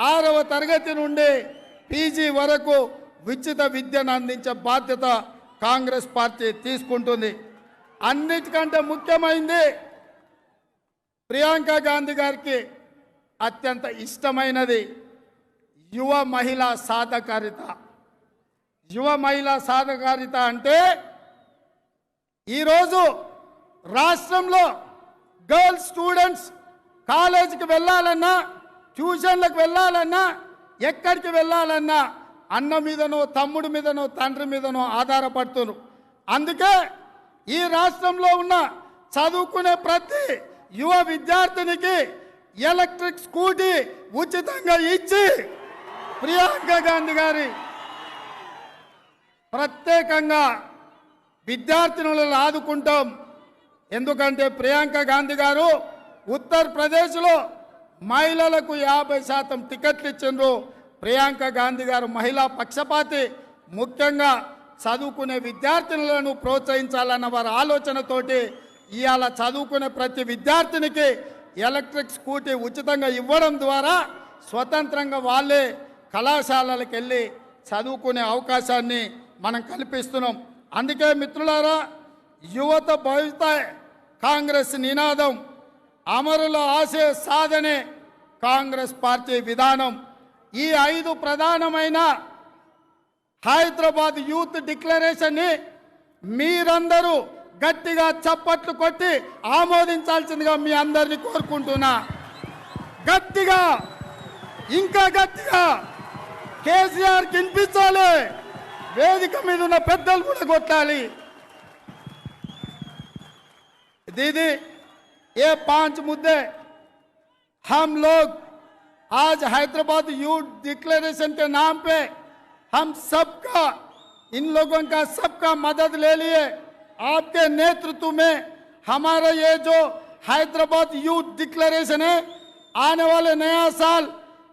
6వ తరగతి నుండి పీజీ వరకు ఉచిత విద్యను అందించే బాధ్యత కాంగ్రెస్ పార్టీ తీసుకుంటుంది. అన్నిటికంటే ముఖ్యమైనది ప్రియాంక గాంధీ గారికి అత్యంత ఇష్టమైనది యువ మహిళా సాధికారిత. యువ మహిళా సాధికారిత అంటే ఈరోజు రాష్ట్రంలో గర్ల్స్ స్టూడెంట్స్ కాలేజీకి వెళ్ళాలన్నా, ట్యూషన్లకు వెళ్ళాలన్నా, ఎక్కడికి వెళ్ళాలన్నా అన్న మీదనో తమ్ముడి మీదనో తండ్రి మీదనో ఆధారపడుతున్నారు. అందుకే ఈ రాష్ట్రంలో ఉన్న చదువుకునే ప్రతి యువ విద్యార్థినికి ఎలక్ట్రిక్ స్కూటీ ఉచితంగా ఇచ్చి ప్రియాంక గాంధీ గారి ప్రత్యేకంగా విద్యార్థినులను ఆదుకుంటాం. ఎందుకంటే ప్రియాంక గాంధీ గారు ఉత్తరప్రదేశ్లో మహిళలకు 50% టికెట్లు ఇచ్చిండ్రు. ప్రియాంక గాంధీ గారు మహిళా పక్షపాతి. ముఖ్యంగా చదువుకునే విద్యార్థినులను ప్రోత్సహించాలన్న వారి ఆలోచనతోటి ఇవాళ చదువుకునే ప్రతి విద్యార్థినికి ఎలక్ట్రిక్ స్కూటీ ఉచితంగా ఇవ్వడం ద్వారా స్వతంత్రంగా వాళ్ళే కళాశాలలకు వెళ్ళి చదువుకునే అవకాశాన్ని మనం కల్పిస్తున్నాం. అందుకే మిత్రులారా, యువత భవిత కాంగ్రెస్ నినాదం, అమరుల ఆశయ సాధనే కాంగ్రెస్ పార్టీ విధానం. ఈ 5 ప్రధానమైన హైదరాబాద్ యూత్ డిక్లరేషన్ని మీరందరూ గట్టిగా చప్పట్లు కొట్టి ఆమోదించాల్సిందిగా మీ అందరినీ కోరుకుంటున్నా. గట్టిగా, ఇంకా గట్టిగా కేసీఆర్ వినిపించాలి. వేదిక మీద ఉన్న పెద్దలు కూడా కొట్టాలి. दीदी, ये 5 मुद्दे हम लोग आज हैदराबाद यूथ डिक्लेरेशन के नाम पे हम सबका, इन लोगों का सबका मदद ले लिए। आपके नेतृत्व में हमारा ये जो हैदराबाद यूथ डिक्लेरेशन है, आने वाले नया साल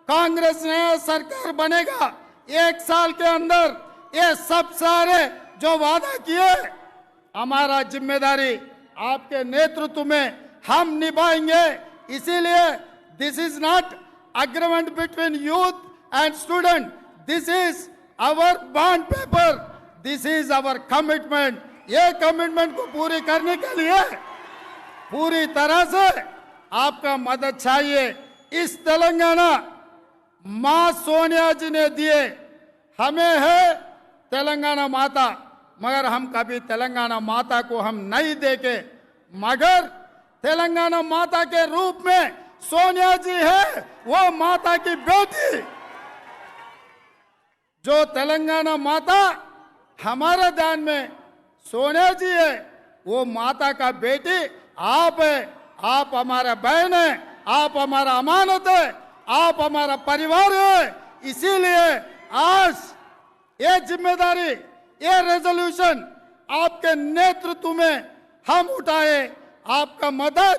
कांग्रेस नया सरकार बनेगा, 1 साल के अंदर ये सब सारे जो वादा किए, हमारा जिम्मेदारी आपके नेतृत्व में हम निभाएंगे। इसीलिए this is not agreement between youth and student, this is our bond paper, this is our commitment। ये कमिटमेंट को पूरी करने के लिए पूरी तरह से आपका मदद चाहिए। इस तेलंगाना मां सोनिया जी ने दिए, हमें है तेलंगाना माता, मगर हम कभी तेलंगाना माता को हम नहीं देखे, मगर तेलंगाना माता के रूप में सोनिया जी है, वो माता की बेटी। जो तेलंगाना माता हमारे ध्यान में सोनिया जी है, वो माता का बेटी आप है। आप हमारा बहन है, आप हमारा अमानत है, आप हमारा परिवार है। इसीलिए आज ये जिम्मेदारी, ये रेजोल्यूशन आपके नेतृत्व में हम उठाए। आपका मदद,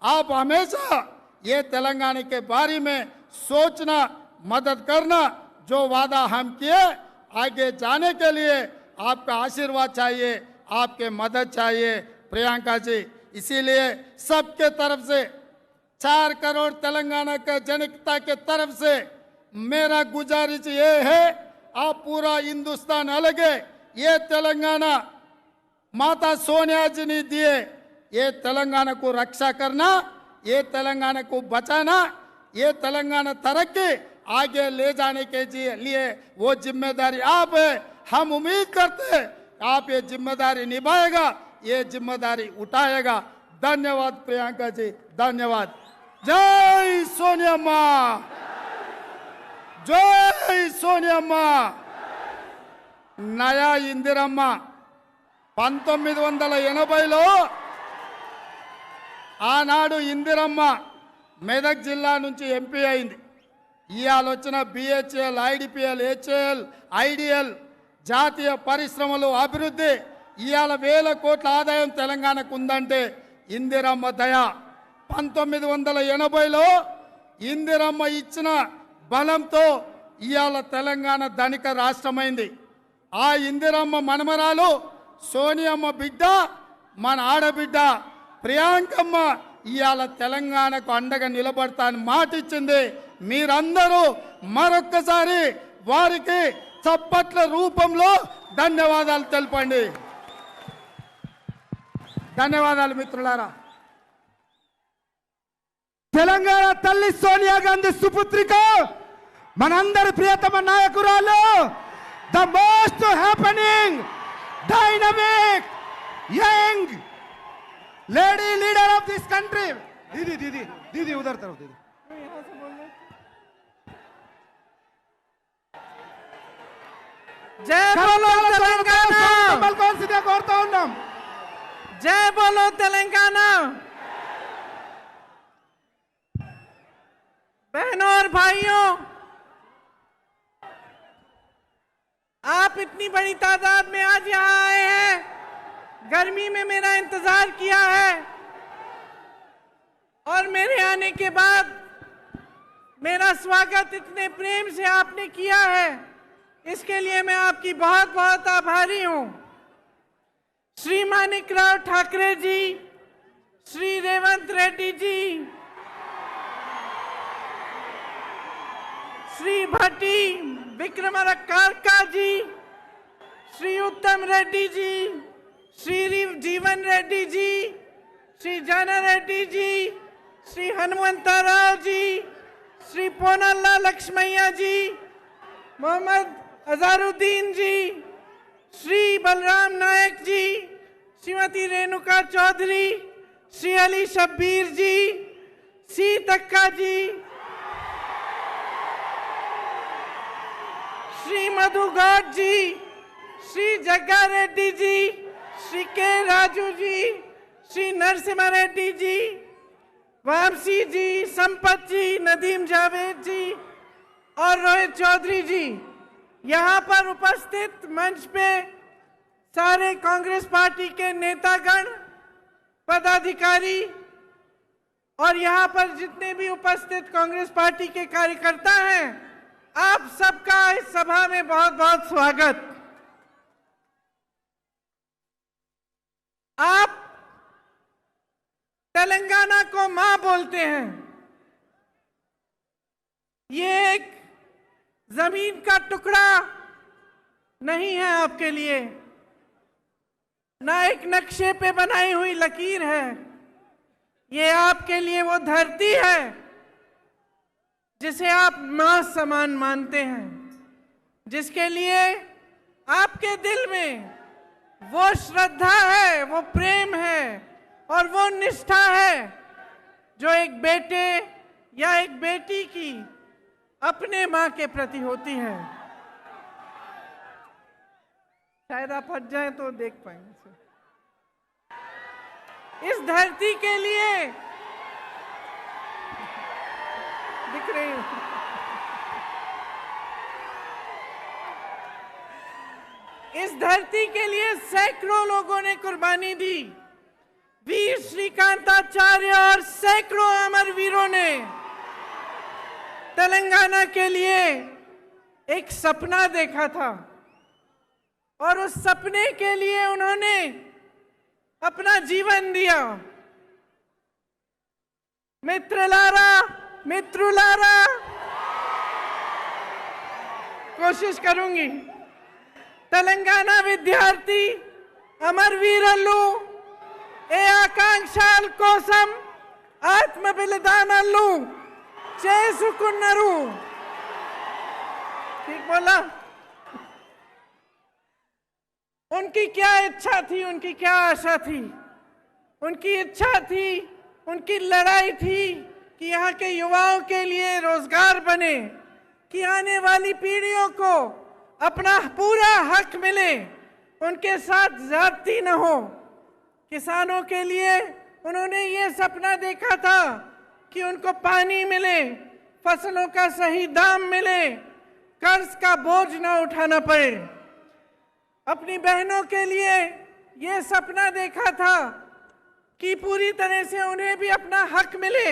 आप हमेशा ये तेलंगाना के बारे में सोचना, मदद करना, जो वादा हम किए आगे जाने के लिए आपका आशीर्वाद चाहिए, आपके मदद चाहिए प्रियंका जी। इसीलिए सबके तरफ से 4 करोड़ तेलंगाना के जनता के तरफ से मेरा गुजारिश ये है, आप पूरा हिंदुस्तान अलग है, ये तेलंगाना माता सोनिया जी ने दिए, ये तेलंगाना को रक्षा करना, ये तेलंगाना को बचाना, ये तेलंगाना तरक्की आगे ले जाने के लिए वो जिम्मेदारी आप है। हम उम्मीद करते हैं आप ये जिम्मेदारी निभाएगा, ये जिम्मेदारी उठाएगा। धन्यवाद प्रियंका जी, धन्यवाद। जय सोनिया माँ, जय सोनिया माँ। नया इंदिरम्మ 1980లో ఆనాడు ఇందిరమ్మ మెదక్ జిల్లా నుంచి ఎంపీ అయింది। ఇవాళ వచ్చిన బిహెచ్ఎల్, ఐడిపిఎల్, హెచ్ఏఎల్, ఐడిఎల్ జాతీయ పరిశ్రమలు అభివృద్ధి, ఇవాళ 1000 కోట్ల ఆదాయం తెలంగాణకు ఉందంటే ఇందిరమ్మ దయ। 1980లో ఇందిరమ్మ ఇచ్చిన బలంతో ఇవాళ తెలంగాణ ధనిక రాష్ట్రమైంది। ఆ ఇందిరమ్మ మనమరాలు సోనియమ్మ బిడ్డ, మన ఆడబిడ్డ ప్రియాంకమ్మ ఇవాళ తెలంగాణకు అండగా నిలబడతా అని మాట ఇచ్చింది। మీరందరూ మరొక్కసారి వారికి చప్పట్ల రూపంలో ధన్యవాదాలు తెలపండి। ధన్యవాదాలు మిత్రులారా। తెలంగాణ తల్లి సోనియా గాంధీ సుపుత్రిక, మనందరి ప్రియతమ నాయకురాలు, the most happening dynamic young lady leader of this country. दीदी दीदी दीदी उधर तरफ दीदी। जय बोलो तेलंगाना, कौन सीधे कोरता हूं। जय बोलो तेलंगाना। बहनों और भाइयों, आप इतनी बड़ी तादाद में आज यहाँ आए हैं, गर्मी में मेरा इंतजार किया है, और मेरे आने के बाद मेरा स्वागत इतने प्रेम से आपने किया है, इसके लिए मैं आपकी बहुत बहुत आभारी हूं। श्री मानिकराव ठाकरे जी, श्री रेवंत रेड्डी जी, श्री भट्टी विक्रमार्का जी, श्री उत्तम रेड्डी जी, श्री जीवन रेड्डी जी, श्री जाना रेड्डी जी, श्री हनुमंतराव जी, श्री पोनल्ला लक्ष्मैया जी, मोहम्मद अजहरुद्दीन जी, श्री बलराम नायक जी, श्रीमती रेणुका चौधरी, श्री अली शब्बीर जी, सी तक्का जी, श्री मधु गौड़ जी, श्री जग्गा रेड्डी जी, श्री के राजू जी, श्री नरसिम्हा रेड्डी जी, वामसी जी, संपत जी, नदीम जावेद जी और रोहित चौधरी जी, यहाँ पर उपस्थित मंच पे सारे कांग्रेस पार्टी के नेतागण, पदाधिकारी और यहाँ पर जितने भी उपस्थित कांग्रेस पार्टी के कार्यकर्ता हैं, आप सबका इस सभा में बहुत बहुत स्वागत। आप तेलंगाना को मां बोलते हैं। ये एक जमीन का टुकड़ा नहीं है आपके लिए, ना एक नक्शे पे बनाई हुई लकीर है। ये आपके लिए वो धरती है जिसे आप मां समान मानते हैं, जिसके लिए आपके दिल में वो श्रद्धा है, वो प्रेम है और वो निष्ठा है जो एक बेटे या एक बेटी की अपने मां के प्रति होती है। शायद आप हट जाएं तो देख पाएंगे। इस धरती के लिए दिख रही है। इस धरती के लिए सैकड़ों लोगों ने कुर्बानी दी। वीर श्रीकांताचार्य और सैकड़ों अमर वीरों ने तेलंगाना के लिए एक सपना देखा था और उस सपने के लिए उन्होंने अपना जीवन दिया। मित्रुलारा कोशिश करूंगी। तेलंगाना विद्यार्थी अमरवीरल्लू ए आकांक्षाल कोसम आत्म बलिदानल्लू చేసుకున్నారు। ठीक बोला? उनकी क्या इच्छा थी, उनकी क्या आशा थी? उनकी इच्छा थी, उनकी लड़ाई थी कि यहाँ के युवाओं के लिए रोजगार बने, कि आने वाली पीढ़ियों को अपना पूरा हक मिले, उनके साथ ज्यादती न हो। किसानों के लिए उन्होंने ये सपना देखा था कि उनको पानी मिले, फसलों का सही दाम मिले, कर्ज का बोझ न उठाना पड़े। अपनी बहनों के लिए ये सपना देखा था कि पूरी तरह से उन्हें भी अपना हक मिले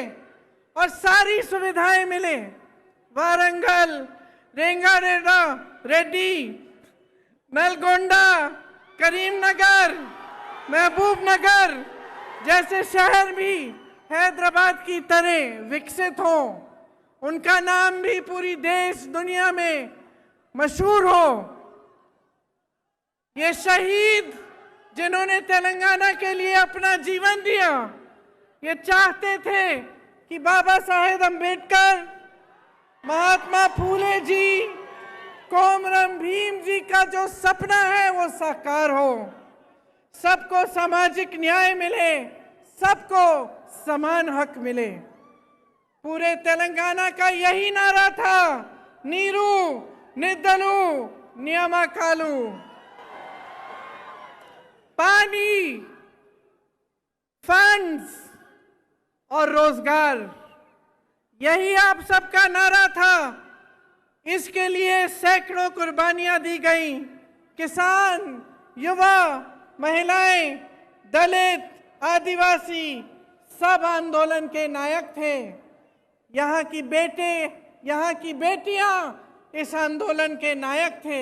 और सारी सुविधाएं मिले। वारंगल, रेड्डी, नलगोंडा, करीमनगर, महबूबनगर जैसे शहर भी हैदराबाद की तरह विकसित हो, उनका नाम भी पूरी देश दुनिया में मशहूर हो। ये शहीद जिन्होंने तेलंगाना के लिए अपना जीवन दिया, ये चाहते थे कि बाबा साहेब अम्बेडकर, महात्मा फूले जी, कोमरम भीम जी का जो सपना है वो साकार हो, सबको सामाजिक न्याय मिले, सबको समान हक मिले। पूरे तेलंगाना का यही नारा था, नीरू निद्दलू नियमकालू। पानी, फंड्स और रोजगार, यही आप सबका नारा था। इसके लिए सैकड़ों कुर्बानियां दी गई। किसान, युवा, महिलाएं, दलित, आदिवासी सब आंदोलन के नायक थे। यहाँ की बेटे, यहाँ की बेटियां इस आंदोलन के नायक थे।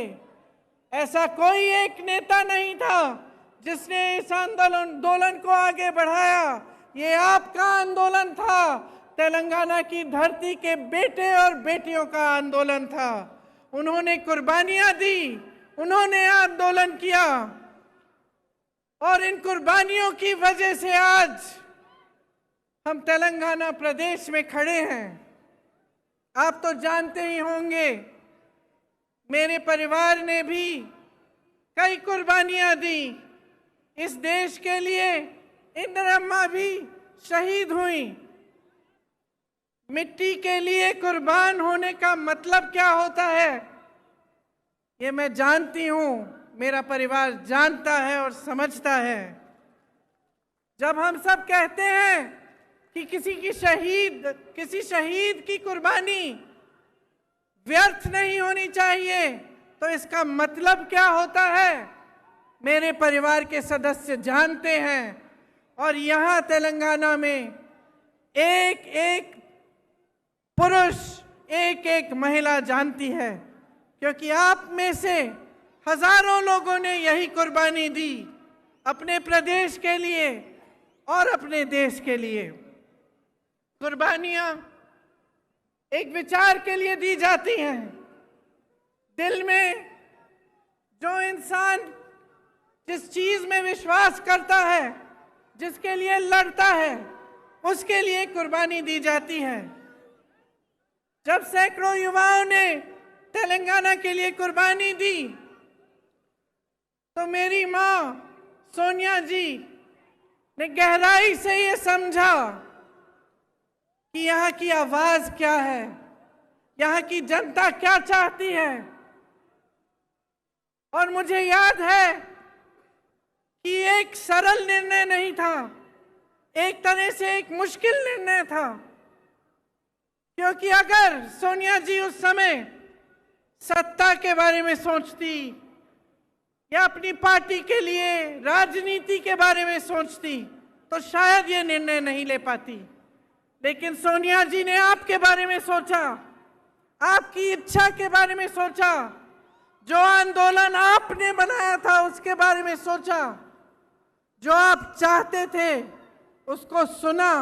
ऐसा कोई एक नेता नहीं था जिसने इस आंदोलन को आगे बढ़ाया। ये आपका आंदोलन था, तेलंगाना की धरती के बेटे और बेटियों का आंदोलन था। उन्होंने कुर्बानियां दी, उन्होंने आंदोलन किया और इन कुर्बानियों की वजह से आज हम तेलंगाना प्रदेश में खड़े हैं। आप तो जानते ही होंगे, मेरे परिवार ने भी कई कुर्बानियां दी इस देश के लिए। इंदिरम्मा भी शहीद हुई। मिट्टी के लिए कुर्बान होने का मतलब क्या होता है, ये मैं जानती हूं, मेरा परिवार जानता है और समझता है। जब हम सब कहते हैं कि किसी शहीद की कुर्बानी व्यर्थ नहीं होनी चाहिए, तो इसका मतलब क्या होता है मेरे परिवार के सदस्य जानते हैं। और यहाँ तेलंगाना में एक एक पुरुष, एक एक महिला जानती है, क्योंकि आप में से हजारों लोगों ने यही कुर्बानी दी अपने प्रदेश के लिए और अपने देश के लिए। कुर्बानियां एक विचार के लिए दी जाती हैं। दिल में जो इंसान जिस चीज में विश्वास करता है, जिसके लिए लड़ता है, उसके लिए कुर्बानी दी जाती है। जब सैकड़ों युवाओं ने तेलंगाना के लिए कुर्बानी दी, तो मेरी मां सोनिया जी ने गहराई से ये समझा कि यहाँ की आवाज क्या है, यहाँ की जनता क्या चाहती है। और मुझे याद है कि एक सरल निर्णय नहीं था, एक तरह से एक मुश्किल निर्णय था, क्योंकि अगर सोनिया जी उस समय सत्ता के बारे में सोचती या अपनी पार्टी के लिए राजनीति के बारे में सोचती, तो शायद ये निर्णय नहीं ले पाती। लेकिन सोनिया जी ने आपके बारे में सोचा, आपकी इच्छा के बारे में सोचा, जो आंदोलन आपने बनाया था उसके बारे में सोचा, जो आप चाहते थे उसको सुना,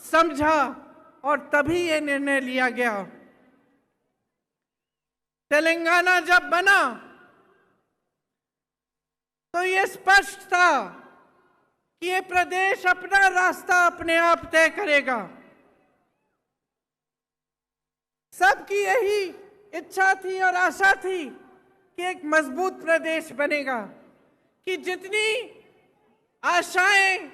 समझा, और तभी ये निर्णय लिया गया। तेलंगाना जब बना तो ये स्पष्ट था कि ये प्रदेश अपना रास्ता अपने आप तय करेगा। सबकी यही इच्छा थी और आशा थी कि एक मजबूत प्रदेश बनेगा, कि जितनी आशाएं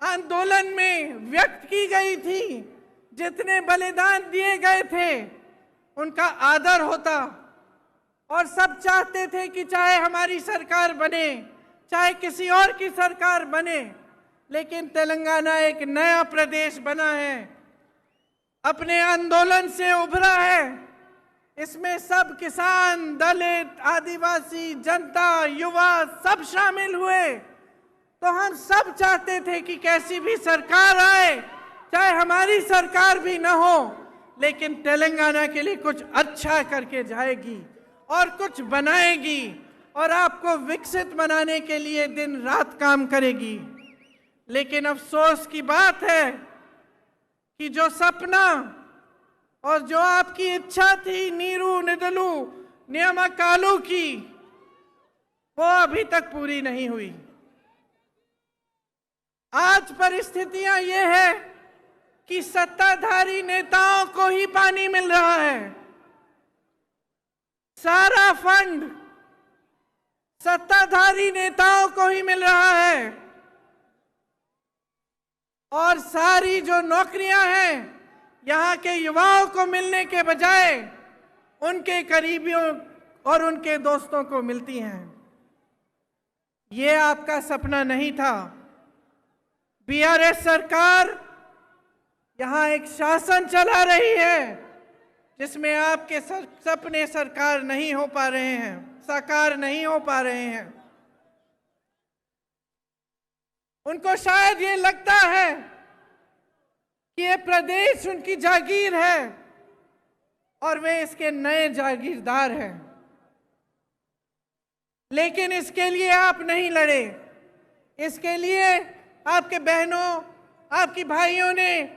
आंदोलन में व्यक्त की गई थी, जितने बलिदान दिए गए थे, उनका आदर होता। और सब चाहते थे कि चाहे हमारी सरकार बने, चाहे किसी और की सरकार बने, लेकिन तेलंगाना एक नया प्रदेश बना है, अपने आंदोलन से उभरा है। इसमें सब किसान, दलित, आदिवासी, जनता, युवा सब शामिल हुए। तो हम सब चाहते थे कि कैसी भी सरकार आए, चाहे हमारी सरकार भी ना हो, लेकिन तेलंगाना के लिए कुछ अच्छा करके जाएगी और कुछ बनाएगी और आपको विकसित बनाने के लिए दिन रात काम करेगी। लेकिन अफसोस की बात है कि जो सपना और जो आपकी इच्छा थी नीरू निदलू नियमकालू की, वो अभी तक पूरी नहीं हुई। आज परिस्थितियां ये है कि सत्ताधारी नेताओं को ही पानी मिल रहा है। सारा फंड सत्ताधारी नेताओं को ही मिल रहा है और सारी जो नौकरियां हैं यहाँ के युवाओं को मिलने के बजाय उनके करीबियों और उनके दोस्तों को मिलती हैं। ये आपका सपना नहीं था। बीआरएस सरकार यहाँ एक शासन चला रही है जिसमें आपके सपने साकार नहीं हो पा रहे हैं। उनको शायद ये लगता है कि ये प्रदेश उनकी जागीर है और वे इसके नए जागीरदार हैं। लेकिन इसके लिए आप नहीं लड़े, इसके लिए आपके बहनों, आपकी भाइयों ने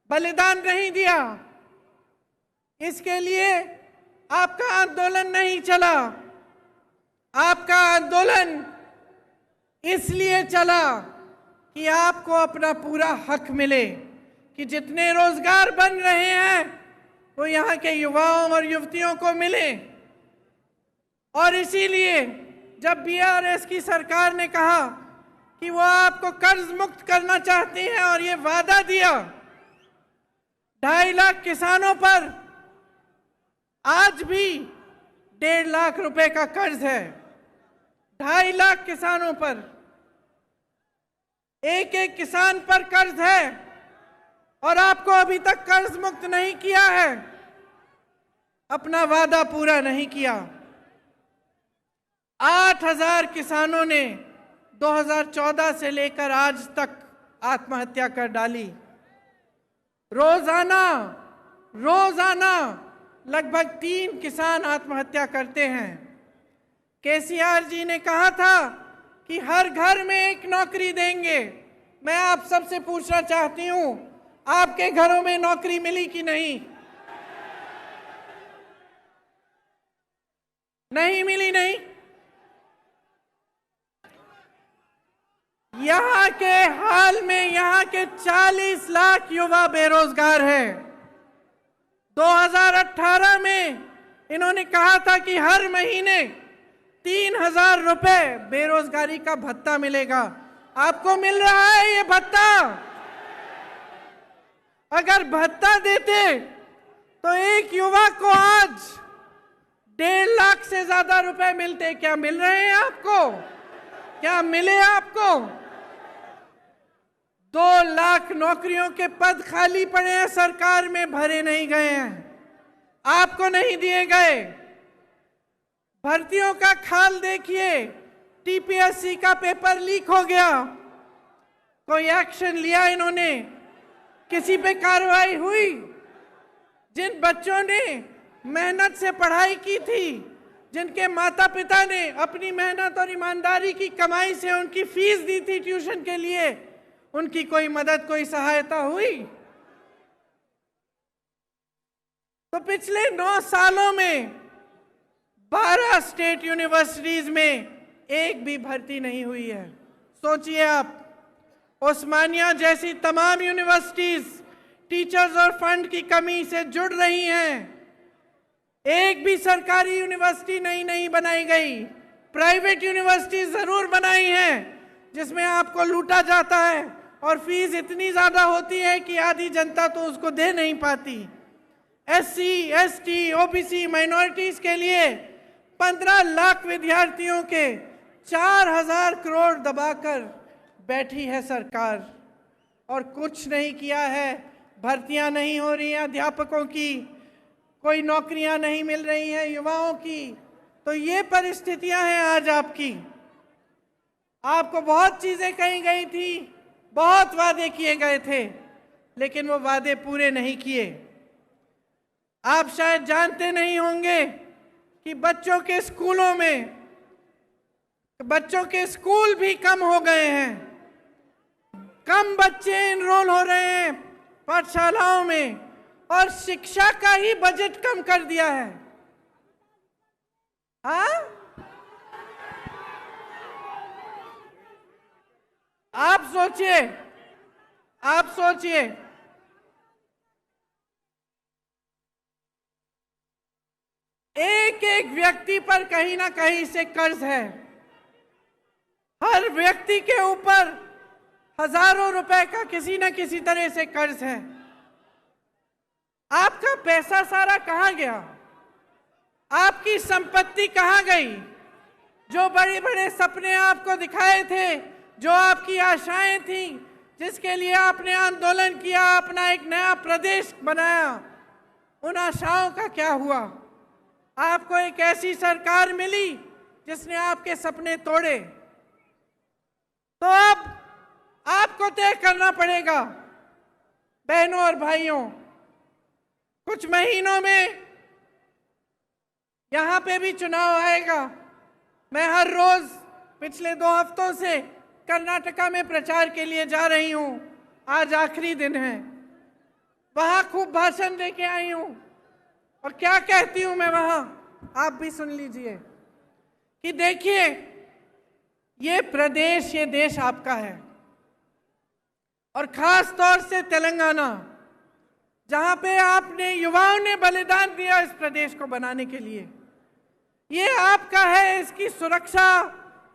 बलिदान नहीं दिया, इसके लिए आपका आंदोलन नहीं चला। आपका आंदोलन इसलिए चला कि आपको अपना पूरा हक मिले, कि जितने रोजगार बन रहे हैं वो यहाँ के युवाओं और युवतियों को मिले। और इसीलिए जब बीआरएस की सरकार ने कहा कि वो आपको कर्ज मुक्त करना चाहती है और ये वादा दिया, 2.5 लाख किसानों पर आज भी 1.5 लाख रुपए का कर्ज है। 2.5 लाख किसानों पर एक एक किसान पर कर्ज है और आपको अभी तक कर्ज मुक्त नहीं किया है, अपना वादा पूरा नहीं किया। 8,000 किसानों ने 2014 से लेकर आज तक आत्महत्या कर डाली। रोजाना लगभग 3 किसान आत्महत्या करते हैं। केसीआर जी ने कहा था कि हर घर में एक नौकरी देंगे। मैं आप सबसे पूछना चाहती हूं, आपके घरों में नौकरी मिली कि नहीं? नहीं मिली। नहीं, यहाँ के हाल में यहाँ के 40 लाख युवा बेरोजगार हैं। 2018 में इन्होंने कहा था कि हर महीने 3,000 रुपए बेरोजगारी का भत्ता मिलेगा। आपको मिल रहा है ये भत्ता? अगर भत्ता देते तो एक युवा को आज 1.5 लाख से ज्यादा रुपए मिलते। क्या मिल रहे हैं आपको? क्या मिले आपको? 2 लाख नौकरियों के पद खाली पड़े हैं, सरकार में भरे नहीं गए हैं, आपको नहीं दिए गए। भर्तियों का खाल देखिए, टीपीएससी का पेपर लीक हो गया, कोई एक्शन लिया इन्होंने? किसी पे कार्रवाई हुई? जिन बच्चों ने मेहनत से पढ़ाई की थी, जिनके माता पिता ने अपनी मेहनत और ईमानदारी की कमाई से उनकी फीस दी थी ट्यूशन के लिए, उनकी कोई मदद, कोई सहायता हुई? तो पिछले 9 सालों में 12 स्टेट यूनिवर्सिटीज में एक भी भर्ती नहीं हुई है। सोचिए आप, उस्मानिया जैसी तमाम यूनिवर्सिटीज टीचर्स और फंड की कमी से जुड़ रही हैं। एक भी सरकारी यूनिवर्सिटी नहीं बनाई गई। प्राइवेट यूनिवर्सिटी जरूर बनाई हैं जिसमें आपको लूटा जाता है और फीस इतनी ज्यादा होती है कि आधी जनता तो उसको दे नहीं पाती। एससी, एसटी, ओबीसी, माइनॉरिटीज के लिए 15 लाख विद्यार्थियों के 4,000 करोड़ दबाकर बैठी है सरकार और कुछ नहीं किया है। भर्तियां नहीं हो रही हैं अध्यापकों की, कोई नौकरियां नहीं मिल रही हैं युवाओं की। तो ये परिस्थितियां हैं आज आपकी। आपको बहुत चीजें कही गई थी, बहुत वादे किए गए थे, लेकिन वो वादे पूरे नहीं किए। आप शायद जानते नहीं होंगे कि बच्चों के स्कूलों में बच्चों के स्कूल भी कम हो गए हैं। कम बच्चे एनरोल हो रहे हैं पाठशालाओं में और शिक्षा का ही बजट कम कर दिया है। हाँ? आप सोचिए एक एक व्यक्ति पर कहीं ना कहीं से कर्ज है। हर व्यक्ति के ऊपर हजारों रुपए का किसी न किसी तरह से कर्ज है। आपका पैसा सारा कहां गया? आपकी संपत्ति कहां गई? जो बड़े बड़े सपने आपको दिखाए थे, जो आपकी आशाएं थी, जिसके लिए आपने आंदोलन किया, अपना एक नया प्रदेश बनाया, उन आशाओं का क्या हुआ? आपको एक ऐसी सरकार मिली जिसने आपके सपने तोड़े। तो अब आपको तय करना पड़ेगा बहनों और भाइयों, कुछ महीनों में यहां पे भी चुनाव आएगा। मैं हर रोज पिछले 2 हफ्तों से कर्नाटका में प्रचार के लिए जा रही हूं। आज आखिरी दिन है। वहां खूब भाषण देके आई हूं और क्या कहती हूं मैं वहां, आप भी सुन लीजिए कि देखिए, ये प्रदेश, ये देश आपका है और खास तौर से तेलंगाना, जहां पे आपने युवाओं ने बलिदान दिया इस प्रदेश को बनाने के लिए, ये आपका है। इसकी सुरक्षा,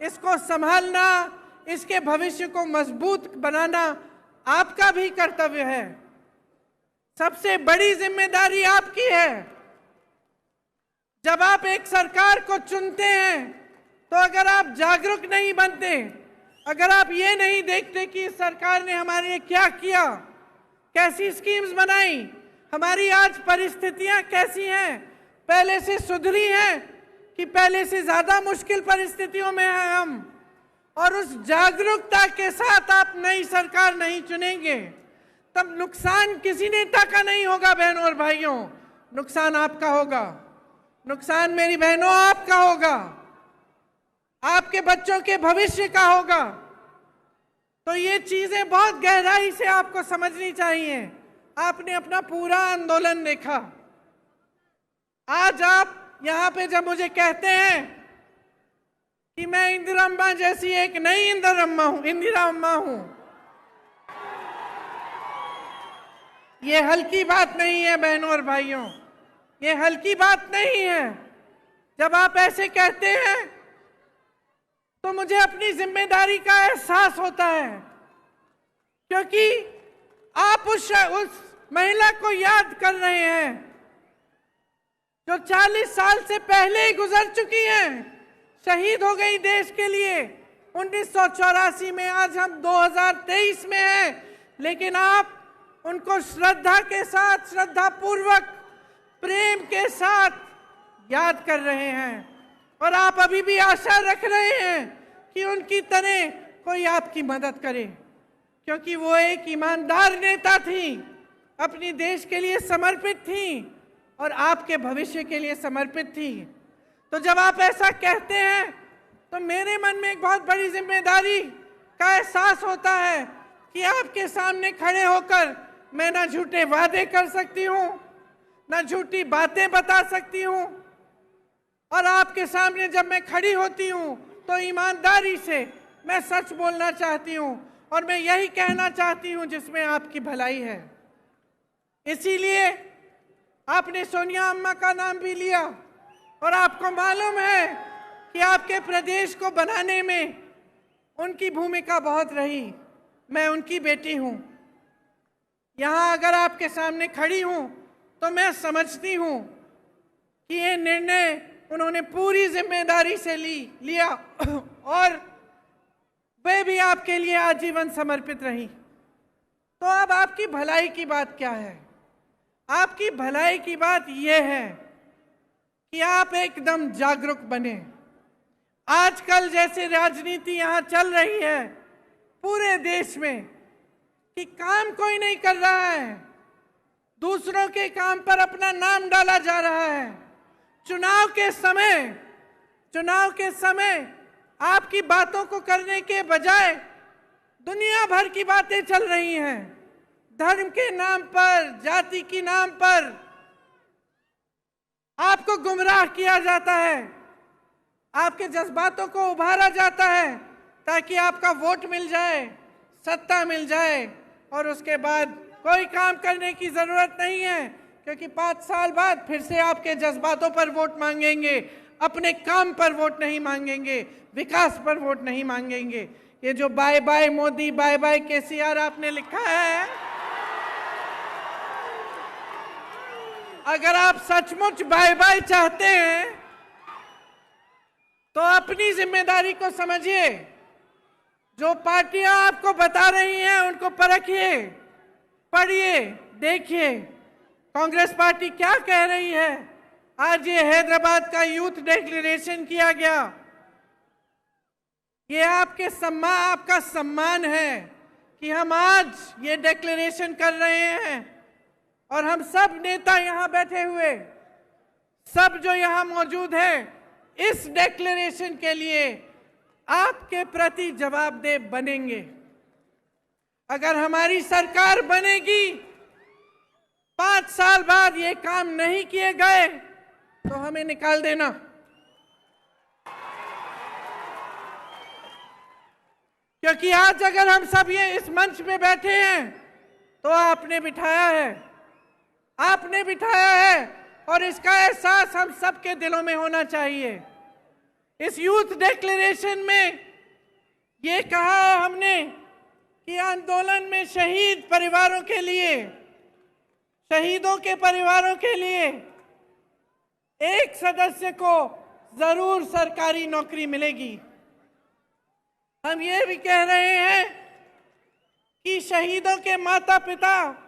इसको संभालना, इसके भविष्य को मजबूत बनाना आपका भी कर्तव्य है। सबसे बड़ी जिम्मेदारी आपकी है। जब आप एक सरकार को चुनते हैं तो अगर आप जागरूक नहीं बनते, अगर आप ये नहीं देखते कि इस सरकार ने हमारे लिए क्या किया, कैसी स्कीम्स बनाई, हमारी आज परिस्थितियां कैसी हैं, पहले से सुधरी हैं कि पहले से ज्यादा मुश्किल परिस्थितियों में हैं हम, और उस जागरूकता के साथ आप नई सरकार नहीं चुनेंगे, तब नुकसान किसी नेता का नहीं होगा बहनों और भाइयों, नुकसान आपका होगा, नुकसान मेरी बहनों आपका होगा, आपके बच्चों के भविष्य का होगा। तो ये चीजें बहुत गहराई से आपको समझनी चाहिए। आपने अपना पूरा आंदोलन देखा, आज आप यहाँ पे जब मुझे कहते हैं कि मैं इंदिरा अम्मा जैसी एक नई इंदिरा अम्मा हूं, ये हल्की बात नहीं है बहनों और भाइयों, ये हल्की बात नहीं है। जब आप ऐसे कहते हैं तो मुझे अपनी जिम्मेदारी का एहसास होता है, क्योंकि आप उस महिला को याद कर रहे हैं जो 40 साल से पहले ही गुजर चुकी हैं, शहीद हो गई देश के लिए 1984 में। आज हम 2023 में हैं, लेकिन आप उनको श्रद्धा के साथ, श्रद्धा पूर्वक, प्रेम के साथ याद कर रहे हैं, और आप अभी भी आशा रख रहे हैं कि उनकी तरह कोई आपकी मदद करे, क्योंकि वो एक ईमानदार नेता थी, अपनी देश के लिए समर्पित थी और आपके भविष्य के लिए समर्पित थी। तो जब आप ऐसा कहते हैं तो मेरे मन में एक बहुत बड़ी जिम्मेदारी का एहसास होता है कि आपके सामने खड़े होकर मैं ना झूठे वादे कर सकती हूँ, ना झूठी बातें बता सकती हूँ, और आपके सामने जब मैं खड़ी होती हूँ तो ईमानदारी से मैं सच बोलना चाहती हूँ, और मैं यही कहना चाहती हूँ जिसमें आपकी भलाई है। इसीलिए आपने सोनिया अम्मा का नाम भी लिया, और आपको मालूम है कि आपके प्रदेश को बनाने में उनकी भूमिका बहुत रही। मैं उनकी बेटी हूँ, यहाँ अगर आपके सामने खड़ी हूँ तो मैं समझती हूँ कि ये निर्णय उन्होंने पूरी जिम्मेदारी से लिया, और वे भी आपके लिए आजीवन समर्पित रही। तो अब आपकी भलाई की बात क्या है? आपकी भलाई की बात यह है कि आप एकदम जागरूक बने। आजकल जैसे राजनीति यहाँ चल रही है पूरे देश में कि काम कोई नहीं कर रहा है, दूसरों के काम पर अपना नाम डाला जा रहा है। चुनाव के समय आपकी बातों को करने के बजाय दुनिया भर की बातें चल रही हैं। धर्म के नाम पर, जाति के नाम पर आपको गुमराह किया जाता है, आपके जज्बातों को उभारा जाता है ताकि आपका वोट मिल जाए, सत्ता मिल जाए, और उसके बाद कोई काम करने की जरूरत नहीं है, क्योंकि 5 साल बाद फिर से आपके जज्बातों पर वोट मांगेंगे, अपने काम पर वोट नहीं मांगेंगे, विकास पर वोट नहीं मांगेंगे। ये जो bye bye Modi, bye bye KCR आपने लिखा है, अगर आप सचमुच बाय बाय चाहते हैं तो अपनी जिम्मेदारी को समझिए। जो पार्टियां आपको बता रही हैं उनको परखिए, पढ़िए, देखिए कांग्रेस पार्टी क्या कह रही है। आज ये हैदराबाद का यूथ डिक्लेरेशन किया गया, ये आपका सम्मान है कि हम आज ये डिक्लेरेशन कर रहे हैं, और हम सब नेता यहाँ बैठे हुए, सब जो यहाँ मौजूद हैं, इस डिक्लेरेशन के लिए आपके प्रति जवाबदेह बनेंगे। अगर हमारी सरकार बनेगी, 5 साल बाद ये काम नहीं किए गए तो हमें निकाल देना। क्योंकि आज अगर हम सब ये इस मंच में बैठे हैं तो आपने बिठाया है, और इसका एहसास हम सबके दिलों में होना चाहिए। इस यूथ डिक्लेरेशन में ये कहा है हमने कि आंदोलन में शहीद परिवारों के लिए, शहीदों के परिवारों के लिए एक सदस्य को जरूर सरकारी नौकरी मिलेगी। हम ये भी कह रहे हैं कि शहीदों के माता पिता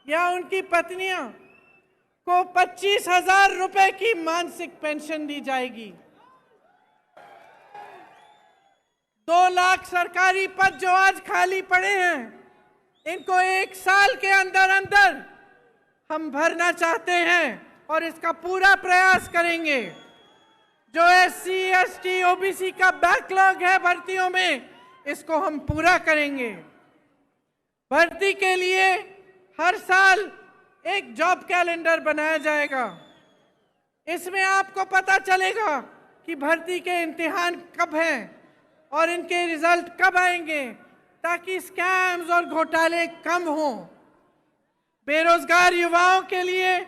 या उनकी पत्नियां को 25,000 रुपए की मासिक पेंशन दी जाएगी। 2 लाख सरकारी पद जो आज खाली पड़े हैं, इनको 1 साल के अंदर अंदर हम भरना चाहते हैं और इसका पूरा प्रयास करेंगे। जो SC, ST, OBC का बैकलॉग है भर्तियों में, इसको हम पूरा करेंगे। भर्ती के लिए हर साल एक जॉब कैलेंडर बनाया जाएगा। इसमें आपको पता चलेगा कि भर्ती के इम्तिहान कब हैं और इनके रिजल्ट कब आएंगे, ताकि स्कैम्स और घोटाले कम हों। बेरोजगार युवाओं के लिए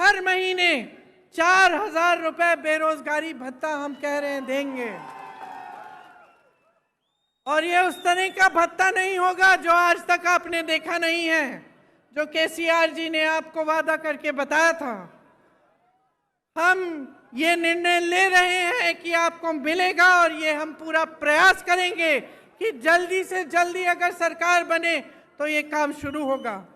हर महीने 4,000 रुपए बेरोजगारी भत्ता हम कह रहे हैं देंगे। और ये उस तरह का भत्ता नहीं होगा जो आज तक आपने देखा नहीं है, जो KCR जी ने आपको वादा करके बताया था। हम ये निर्णय ले रहे हैं कि आपको मिलेगा और ये हम पूरा प्रयास करेंगे कि जल्दी से जल्दी अगर सरकार बने तो ये काम शुरू होगा।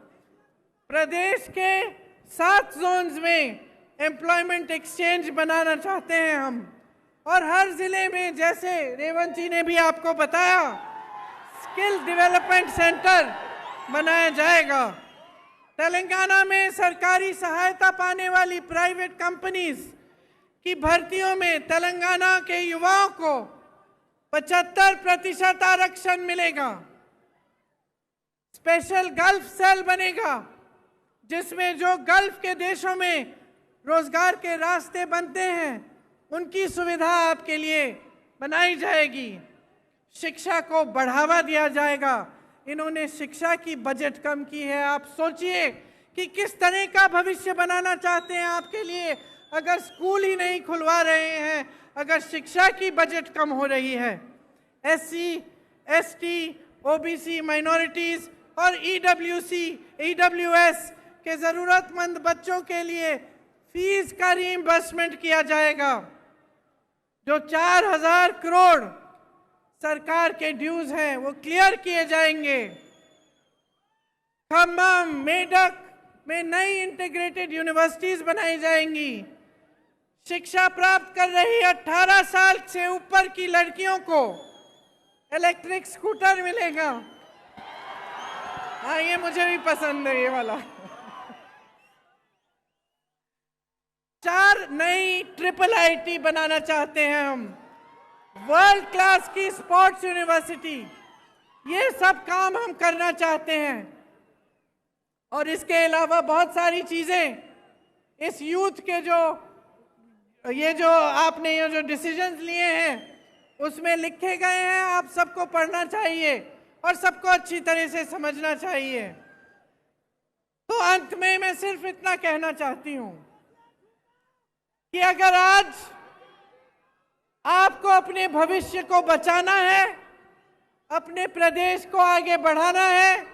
प्रदेश के 7 जोन्स में एम्प्लॉयमेंट एक्सचेंज बनाना चाहते हैं हम, और हर जिले में, जैसे रेवंत जी ने भी आपको बताया, स्किल डेवलपमेंट सेंटर बनाया जाएगा। तेलंगाना में सरकारी सहायता पाने वाली प्राइवेट कंपनीज की भर्तियों में तेलंगाना के युवाओं को 75% आरक्षण मिलेगा। स्पेशल गल्फ सेल बनेगा, जिसमें जो गल्फ के देशों में रोजगार के रास्ते बनते हैं, उनकी सुविधा आपके लिए बनाई जाएगी। शिक्षा को बढ़ावा दिया जाएगा। इन्होंने शिक्षा की बजट कम की है। आप सोचिए कि किस तरह का भविष्य बनाना चाहते हैं आपके लिए, अगर स्कूल ही नहीं खुलवा रहे हैं, अगर शिक्षा की बजट कम हो रही है। SC, ST, OBC, माइनॉरिटीज और EWS के जरूरतमंद बच्चों के लिए फीस का रीइंबर्समेंट किया जाएगा। जो 4,000 करोड़ सरकार के ड्यूज हैं वो क्लियर किए जाएंगे। खम्भम, मेडक में नई इंटीग्रेटेड यूनिवर्सिटीज बनाई जाएंगी। शिक्षा प्राप्त कर रही 18 साल से ऊपर की लड़कियों को इलेक्ट्रिक स्कूटर मिलेगा। हाँ, ये मुझे भी पसंद है, ये वाला। 4 नई IIIT बनाना चाहते हैं हम। वर्ल्ड क्लास की स्पोर्ट्स यूनिवर्सिटी, ये सब काम हम करना चाहते हैं। और इसके अलावा बहुत सारी चीजें इस यूथ के जो आपने ये जो डिसीजंस लिए हैं उसमें लिखे गए हैं। आप सबको पढ़ना चाहिए और सबको अच्छी तरह से समझना चाहिए। तो अंत में मैं सिर्फ इतना कहना चाहती हूं कि अगर आज आपको अपने भविष्य को बचाना है, अपने प्रदेश को आगे बढ़ाना है,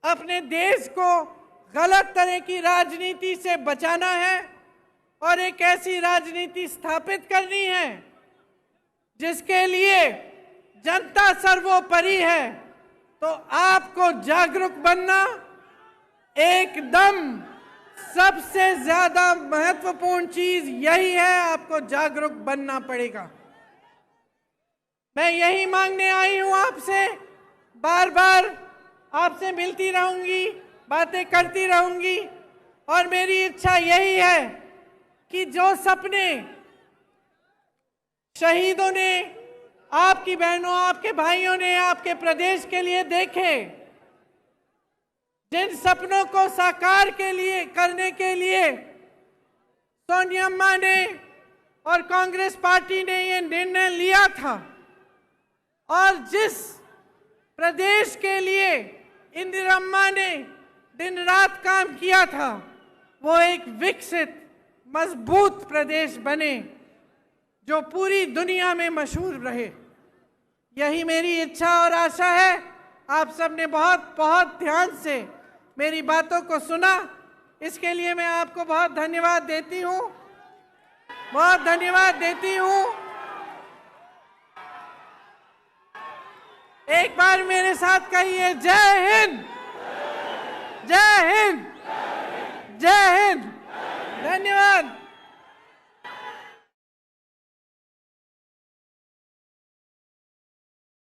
अपने देश को गलत तरह की राजनीति से बचाना है और एक ऐसी राजनीति स्थापित करनी है जिसके लिए जनता सर्वोपरि है, तो आपको जागरूक बनना एकदम सबसे ज्यादा महत्वपूर्ण चीज यही है। आपको जागरूक बनना पड़ेगा। मैं यही मांगने आई हूं आपसे, बार बार आपसे मिलती रहूंगी, बातें करती रहूंगी, और मेरी इच्छा यही है कि जो सपने शहीदों ने, आपकी बहनों, आपके भाइयों ने आपके प्रदेश के लिए देखे, जिन सपनों को साकार करने के लिए सोनिया अम्मा ने और कांग्रेस पार्टी ने ये निर्णय लिया था, और जिस प्रदेश के लिए इंदिरा अम्मा ने दिन रात काम किया था, वो एक विकसित मजबूत प्रदेश बने जो पूरी दुनिया में मशहूर रहे। यही मेरी इच्छा और आशा है। आप सबने बहुत बहुत ध्यान से मेरी बातों को सुना, इसके लिए मैं आपको बहुत धन्यवाद देती हूँ, बहुत धन्यवाद देती हूँ। एक बार मेरे साथ कहिए जय हिंद, जय हिंद, जय हिंद। धन्यवाद।